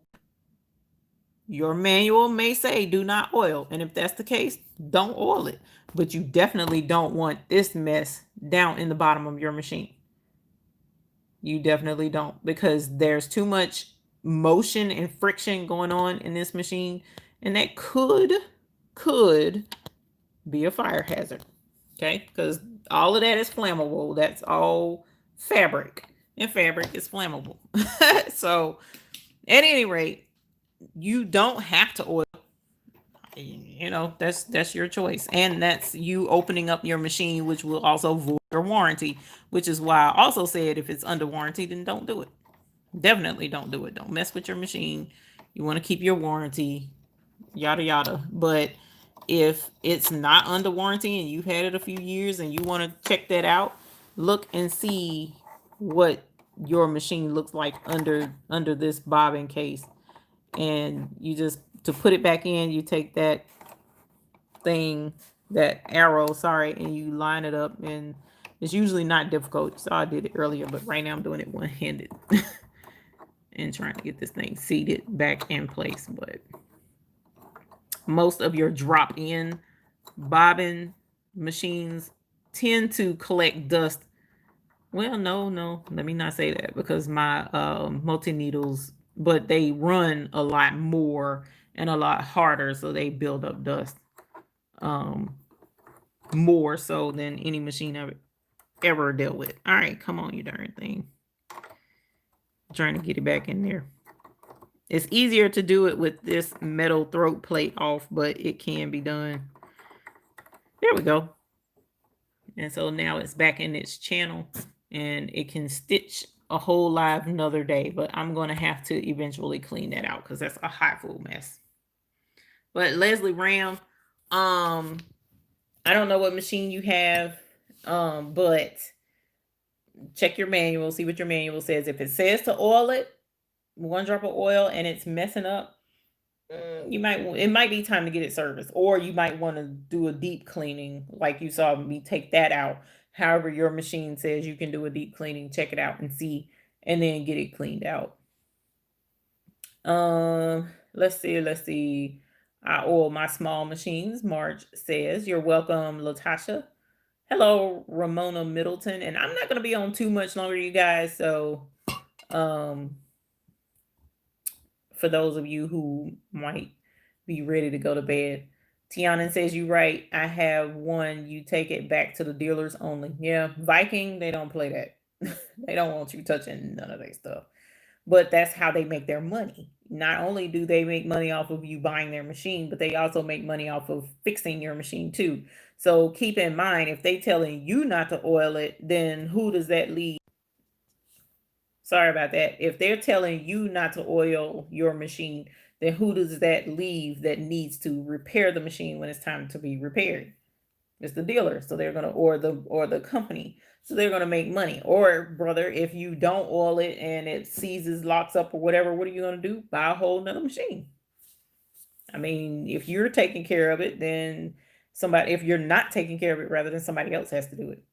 Speaker 1: your manual may say do not oil. And if that's the case, don't oil it. But you definitely don't want this mess down in the bottom of your machine. You definitely don't, because there's too much motion and friction going on in this machine. And that could be a fire hazard. Okay. Because all of that is flammable. That's all fabric. And fabric is flammable. So at any rate, you don't have to oil. You know, that's your choice. And that's you opening up your machine, which will also void your warranty, which is why I also said if it's under warranty, then don't do it. Definitely don't do it. Don't mess with your machine. You want to keep your warranty, yada, yada. But if it's not under warranty and you've had it a few years and you want to check that out, look and see what your machine looks like under this bobbin case. And you just to put it back in, you take that thing, that arrow, sorry, and you line it up, and it's usually not difficult. So I did it earlier, but right now I'm doing it one-handed and trying to get this thing seated back in place. But most of your drop-in bobbin machines tend to collect dust. Well, no, let me not say that, because my multi-needles, but they run a lot more and a lot harder, so they build up dust more so than any machine I've ever dealt with. All right, come on, you darn thing. I'm trying to get it back in there. It's easier to do it with this metal throat plate off, but it can be done. There we go. And so now it's back in its channel, and it can stitch a whole lot another day, but I'm going to have to eventually clean that out because that's a hot full mess. But Leslie Ram, I don't know what machine you have, but check your manual, see what your manual says. If it says to oil it, 1 drop of oil, and it's messing up, it might be time to get it serviced, or you might want to do a deep cleaning, like you saw me take that out. However your machine says you can do a deep cleaning, check it out and see, and then get it cleaned out. Let's see. I oil my small machines, Marge says. You're welcome, Latasha. Hello, Ramona Middleton. And I'm not going to be on too much longer, you guys. So, for those of you who might be ready to go to bed, Tiana says, you're right. I have one. You take it back to the dealers only. Yeah, Viking, they don't play that. They don't want you touching none of their stuff. But that's how they make their money. Not only do they make money off of you buying their machine, but they also make money off of fixing your machine too. So keep in mind, if they telling you not to oil it, then who does that leave? Sorry about that. If they're telling you not to oil your machine, then who does that leave that needs to repair the machine when it's time to be repaired? It's the dealer. So they're gonna, or the company. So they're gonna make money. Or brother, if you don't oil it and it seizes, locks up, or whatever, what are you gonna do? Buy a whole nother machine. I mean, if you're taking care of it, then if you're not taking care of it, rather than somebody else has to do it.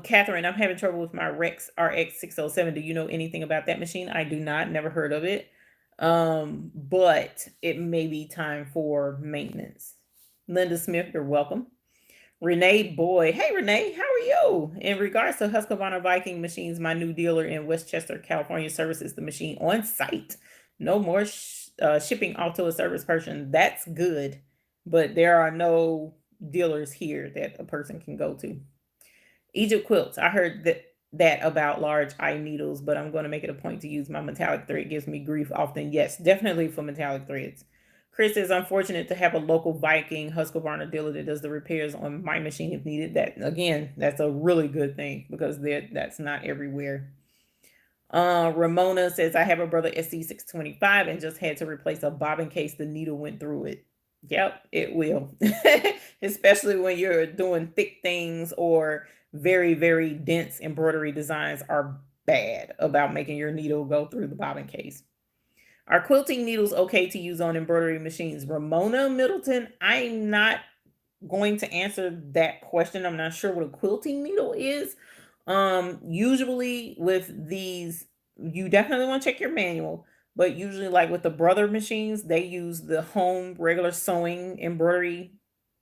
Speaker 1: Catherine, I'm having trouble with my Rex RX 607. Do you know anything about that machine? I do not, never heard of it. But it may be time for maintenance. Linda Smith, you're welcome. Renee Boyd. Hey, Renee, how are you? In regards to Husqvarna Viking machines, my new dealer in Westchester, California services the machine on site. No more shipping off to a service person. That's good. But there are no dealers here that a person can go to. Egypt Quilts. I heard that about large eye needles, but I'm going to make it a point to use my metallic thread. It gives me grief often. Yes, definitely for metallic threads. Chris is unfortunate to have a local Viking Husqvarna dealer that does the repairs on my machine if needed. That, again, that's a really good thing because that's not everywhere. Ramona says, I have a brother SC625 and just had to replace a bobbin case. The needle went through it. Yep, it will. Especially when you're doing thick things, or very, very dense embroidery designs are bad about making your needle go through the bobbin case. Are quilting needles okay to use on embroidery machines? Ramona Middleton, I'm not going to answer that question. I'm not sure what a quilting needle is. Usually with these, you definitely want to check your manual, but usually like with the brother machines, they use the home regular sewing embroidery,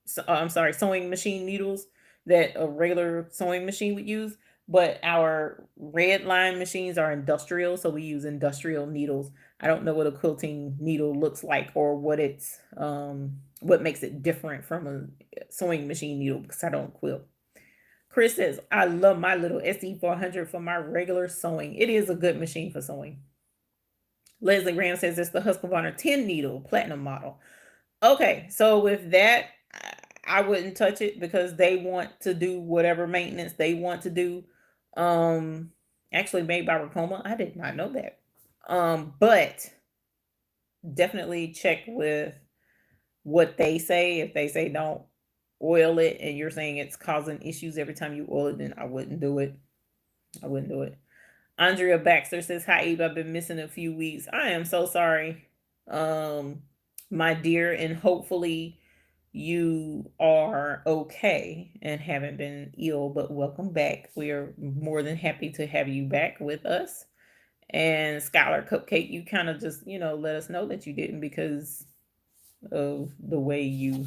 Speaker 1: sewing machine needles that a regular sewing machine would use. But our red line machines are industrial, so we use industrial needles. I don't know what a quilting needle looks like, or what it's what makes it different from a sewing machine needle, because I don't quilt. Chris says, I love my little SE400 for my regular sewing. It is a good machine for sewing. Leslie Graham says it's the Husqvarna 10 needle platinum model. Okay, so with that, I wouldn't touch it because they want to do whatever maintenance they want to do. Actually made by Racoma. I did not know that. But definitely check with what they say. If they say don't oil it and you're saying it's causing issues every time you oil it, then I wouldn't do it. I wouldn't do it. Andrea Baxter says, hi, Eve. I've been missing a few weeks. I am so sorry. my dear, and hopefully you are okay and haven't been ill, but welcome back. We are more than happy to have you back with us. And Scholar Cupcake, you kind of just, let us know that you didn't because of the way you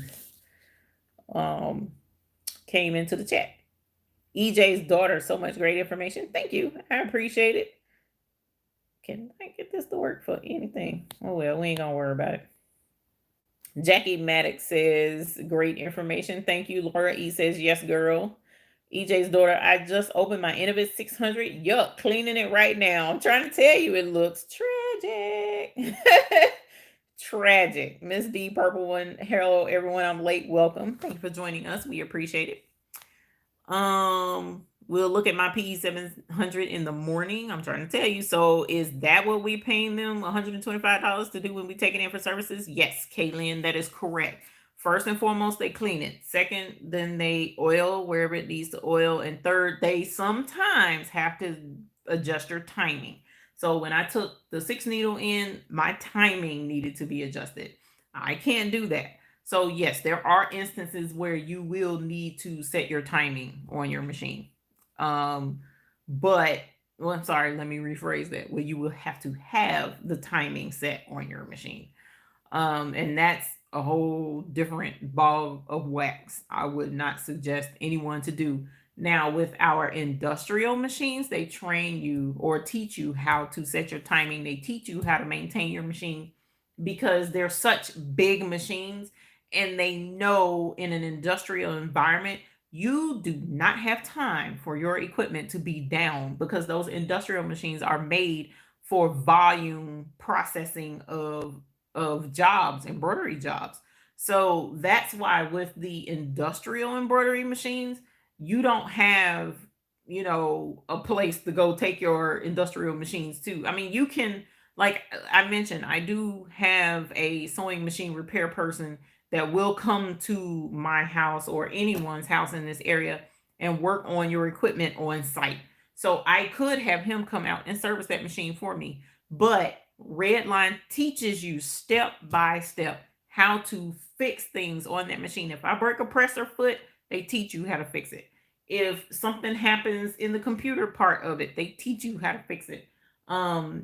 Speaker 1: um came into the chat. EJ's daughter, so much great information. Thank you. I appreciate it. Can I get this to work for anything? Oh well, we ain't gonna worry about it. Jackie Maddox says, great information. Thank you. Laura E says, yes, girl. EJ's daughter, I just opened my Innovis 600. Yuck, cleaning it right now. I'm trying to tell you, it looks tragic. Tragic. Miss D, Purple One. Hello, everyone. I'm late. Welcome. Thank you for joining us. We appreciate it. We'll look at my PE 700 in the morning. I'm trying to tell you. So is that what we paying them $125 to do when we take it in for services? Yes, Caitlin, that is correct. First and foremost, they clean it. Second, then they oil wherever it needs to oil. And third, they sometimes have to adjust your timing. So when I took the 6 needle in, my timing needed to be adjusted. I can't do that. So yes, there are instances where you will need to set your timing on your machine. But well, I'm sorry, let me rephrase that. Well, you will have to have the timing set on your machine. And that's a whole different ball of wax. I would not suggest anyone to do. Now, with our industrial machines, they train you or teach you how to set your timing. They teach you how to maintain your machine because they're such big machines, and they know in an industrial environment, you do not have time for your equipment to be down because those industrial machines are made for volume processing of jobs, embroidery jobs. So that's why with the industrial embroidery machines, you don't have, a place to go take your industrial machines to. I mean, you can, like I mentioned, I do have a sewing machine repair person that will come to my house or anyone's house in this area and work on your equipment on site. So I could have him come out and service that machine for me. But Redline teaches you step by step how to fix things on that machine. If I break a presser foot, they teach you how to fix it. If something happens in the computer part of it, they teach you how to fix it.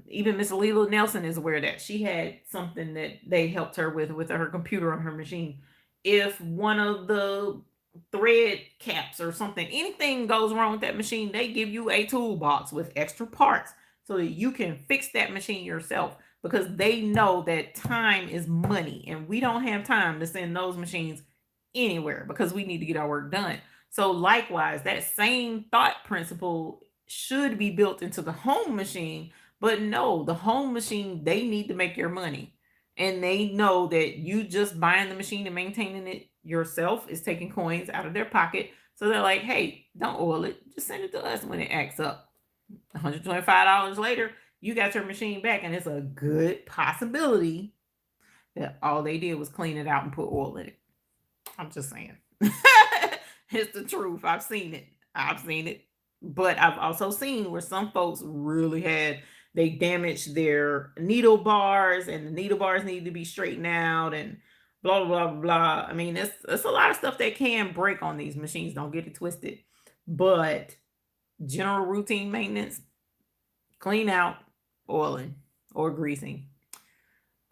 Speaker 1: Even Miss Leela Nelson is aware that she had something that they helped her with her computer on her machine. If one of the thread caps or something, anything goes wrong with that machine, they give you a toolbox with extra parts so that you can fix that machine yourself, because they know that time is money and we don't have time to send those machines anywhere because we need to get our work done. So likewise, that same thought principle should be built into the home machine. But no, the home machine, they need to make your money. And they know that you just buying the machine and maintaining it yourself is taking coins out of their pocket. So they're like, hey, don't oil it. Just send it to us when it acts up. $125 later, you got your machine back. And it's a good possibility that all they did was clean it out and put oil in it. I'm just saying. It's the truth. I've seen it. But I've also seen where some folks really they damaged their needle bars, and the needle bars need to be straightened out, and blah, blah, blah, blah. I mean, it's a lot of stuff that can break on these machines. Don't get it twisted. But general routine maintenance, clean out, oiling, or greasing.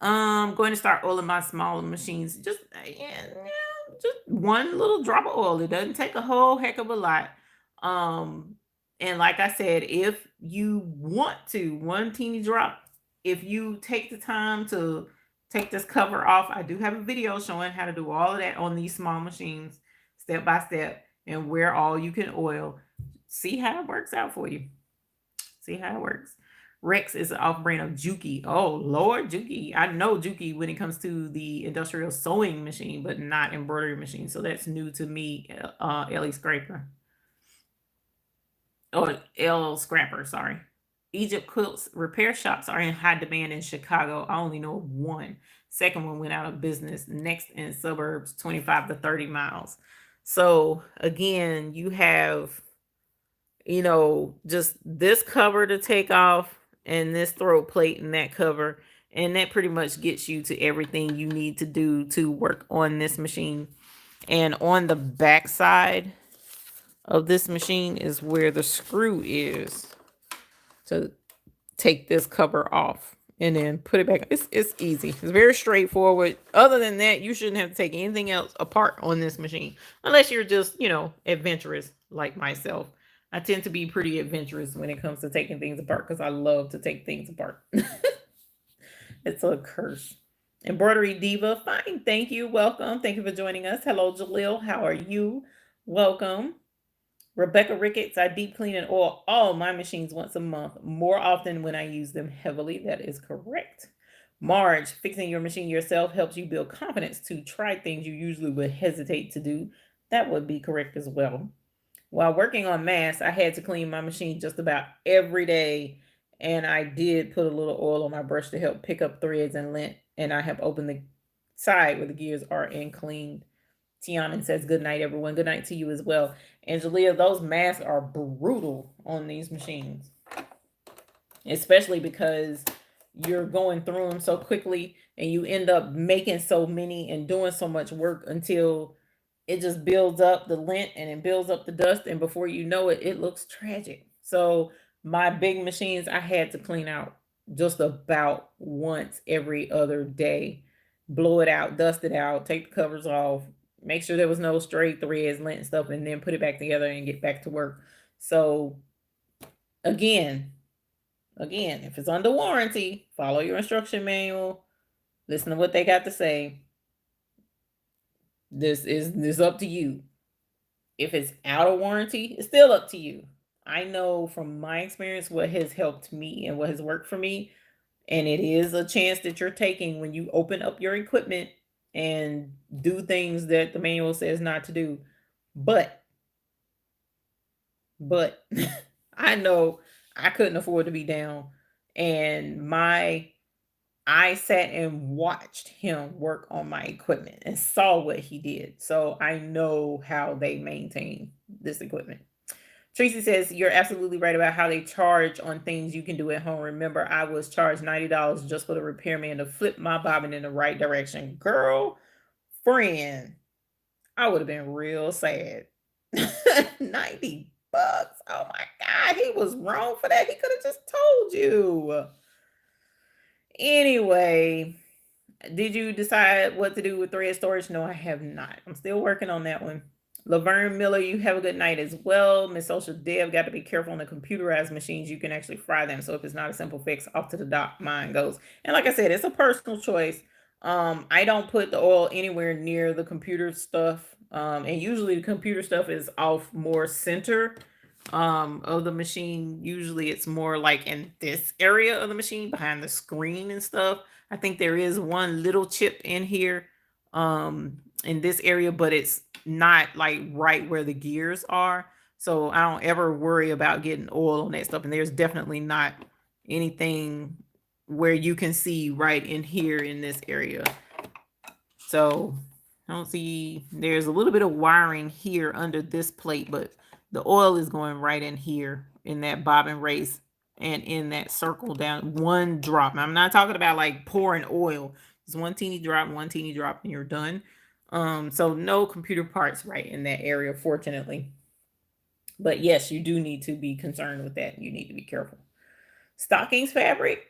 Speaker 1: I'm going to start oiling my smaller machines. Just one little drop of oil. It doesn't take a whole heck of a lot. And like I said, if you want to, one teeny drop, if you take the time to take this cover off, I do have a video showing how to do all of that on these small machines, step by step, and where all you can oil. See how it works out for you. See how it works. Rex is an off-brand of Juki. Oh, Lord, Juki. I know Juki when it comes to the industrial sewing machine, but not embroidery machine. So that's new to me, Ellie Scraper. Oh, L Scrapper, sorry. Egypt Quilts repair shops are in high demand in Chicago. I only know one. Second one went out of business. Next in suburbs, 25 to 30 miles. So again, you have, just this cover to take off and this throat plate and that cover. And that pretty much gets you to everything you need to do to work on this machine. And on the back side of this machine is where the screw is to take this cover off and then put it back. It's easy. It's very straightforward. Other than that, you shouldn't have to take anything else apart on this machine unless you're just, adventurous like myself. I tend to be pretty adventurous when it comes to taking things apart because I love to take things apart. It's a curse. Embroidery Diva, fine. Thank you. Welcome. Thank you for joining us. Hello, Jalil. How are you? Welcome. Rebecca Ricketts, I deep clean and oil all my machines once a month, more often when I use them heavily. That is correct. Marge, fixing your machine yourself helps you build confidence to try things you usually would hesitate to do. That would be correct as well. While working on masks, I had to clean my machine just about every day, and I did put a little oil on my brush to help pick up threads and lint, and I have opened the side where the gears are and cleaned. Tiana says, good night, everyone. Good night to you as well. Angelia, those masks are brutal on these machines, especially because you're going through them so quickly and you end up making so many and doing so much work until it just builds up the lint and it builds up the dust. And before you know it, it looks tragic. So my big machines, I had to clean out just about once every other day. Blow it out, dust it out, take the covers off, make sure there was no stray threads, lint and stuff, and then put it back together and get back to work. So again, if it's under warranty, follow your instruction manual, listen to what they got to say. This is up to you. If it's out of warranty, it's still up to you. I know from my experience what has helped me and what has worked for me. And it is a chance that you're taking when you open up your equipment and do things that the manual says not to do. But I know I couldn't afford to be down. And I sat and watched him work on my equipment and saw what he did. So I know how they maintain this equipment. Tracy says, you're absolutely right about how they charge on things you can do at home. Remember, I was charged $90 just for the repairman to flip my bobbin in the right direction. Girl, friend, I would have been real sad. 90 bucks. Oh my God, he was wrong for that. He could have just told you. Anyway, did you decide what to do with thread storage? No, I have not. I'm still working on that one. Laverne Miller, you have a good night as well. Miss Social Dev, got to be careful on the computerized machines. You can actually fry them. So if it's not a simple fix, off to the dock, mine goes. And like I said, it's a personal choice. I don't put the oil anywhere near the computer stuff. And usually the computer stuff is off more center of the machine. Usually it's more like in this area of the machine behind the screen and stuff. I think there is one little chip in here in this area, but it's not like right where the gears are. So I don't ever worry about getting oil on that stuff. And there's definitely not anything where you can see right in here in this area. So I don't see, there's a little bit of wiring here under this plate, but the oil is going right in here in that bobbin race and in that circle down one drop. Now, I'm not talking about like pouring oil. It's one teeny drop, and you're done. So no computer parts right in that area, fortunately. But yes, you do need to be concerned with that. You need to be careful. Stockings fabric,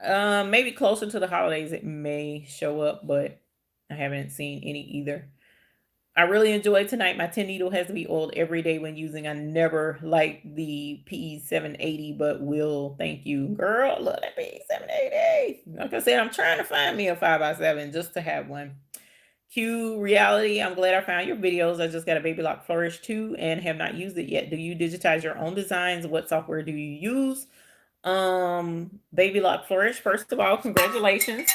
Speaker 1: maybe closer to the holidays it may show up, but I haven't seen any either. I really enjoyed tonight. My 10 needle has to be oiled every day when using. I never liked the PE 780, but will. Thank you. Girl, look at PE 780. Like I said, I'm trying to find me a 5x7 just to have one. Q Reality, I'm glad I found your videos. I just got a Baby Lock Flourish 2 and have not used it yet. Do you digitize your own designs? What software do you use? Baby Lock Flourish, first of all, congratulations.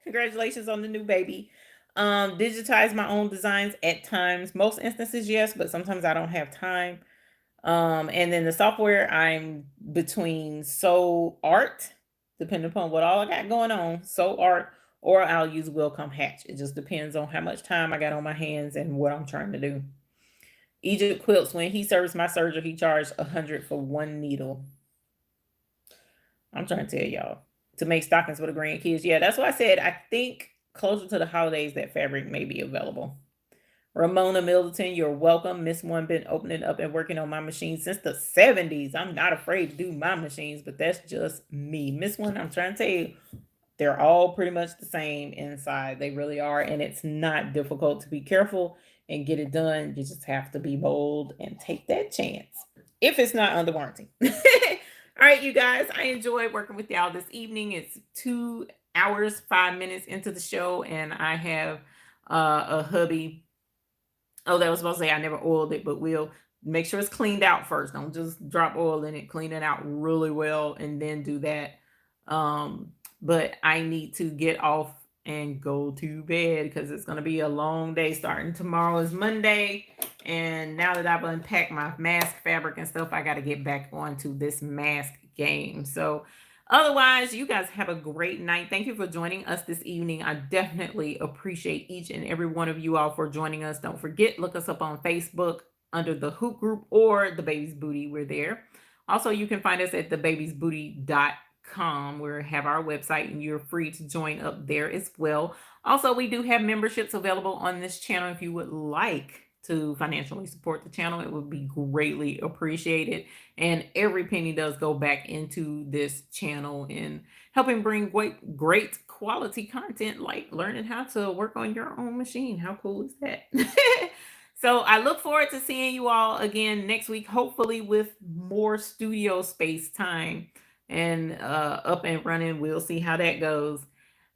Speaker 1: Congratulations on the new baby. Digitize my own designs at times. Most instances, yes, but sometimes I don't have time. And then the software, I'm between Sew Art, depending upon what all I got going on, Sew Art, or I'll use Welcome Hatch. It just depends on how much time I got on my hands and what I'm trying to do. Egypt Quilts, when he serves my serger, he charged $100 for one needle. I'm trying to tell y'all to make stockings for the grandkids. Yeah, that's why I said I think closer to the holidays that fabric may be available. Ramona Middleton, you're welcome. Miss One been opening up and working on my machine since the 70s. I'm not afraid to do my machines, but that's just me. Miss One, I'm trying to tell you, they're all pretty much the same inside. They really are. And it's not difficult to be careful and get it done. You just have to be bold and take that chance if it's not under warranty. All right, you guys, I enjoyed working with y'all this evening. It's 2 hours, 5 minutes into the show, and I have a hubby. Oh, that was supposed to say I never oiled it, but we'll make sure it's cleaned out first. Don't just drop oil in it. Clean it out really well and then do that. But I need to get off and go to bed because it's going to be a long day starting tomorrow is Monday. And now that I've unpacked my mask fabric and stuff, I got to get back onto this mask game. So otherwise, you guys have a great night. Thank you for joining us this evening. I definitely appreciate each and every one of you all for joining us. Don't forget, look us up on Facebook under the Hoop Group or The Baby's Booty. We're there. Also, you can find us at thebabiesbooty.com. We have our website and you're free to join up there as well. Also, we do have memberships available on this channel if you would like to financially support the channel. It would be greatly appreciated. And every penny does go back into this channel and helping bring great quality content like learning how to work on your own machine. How cool is that? So I look forward to seeing you all again next week, hopefully with more studio space time and up and running. We'll see how that goes.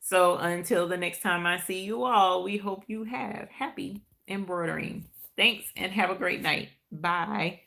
Speaker 1: So until the next time I see you all, we hope you have happy embroidering. Thanks and have a great night. Bye.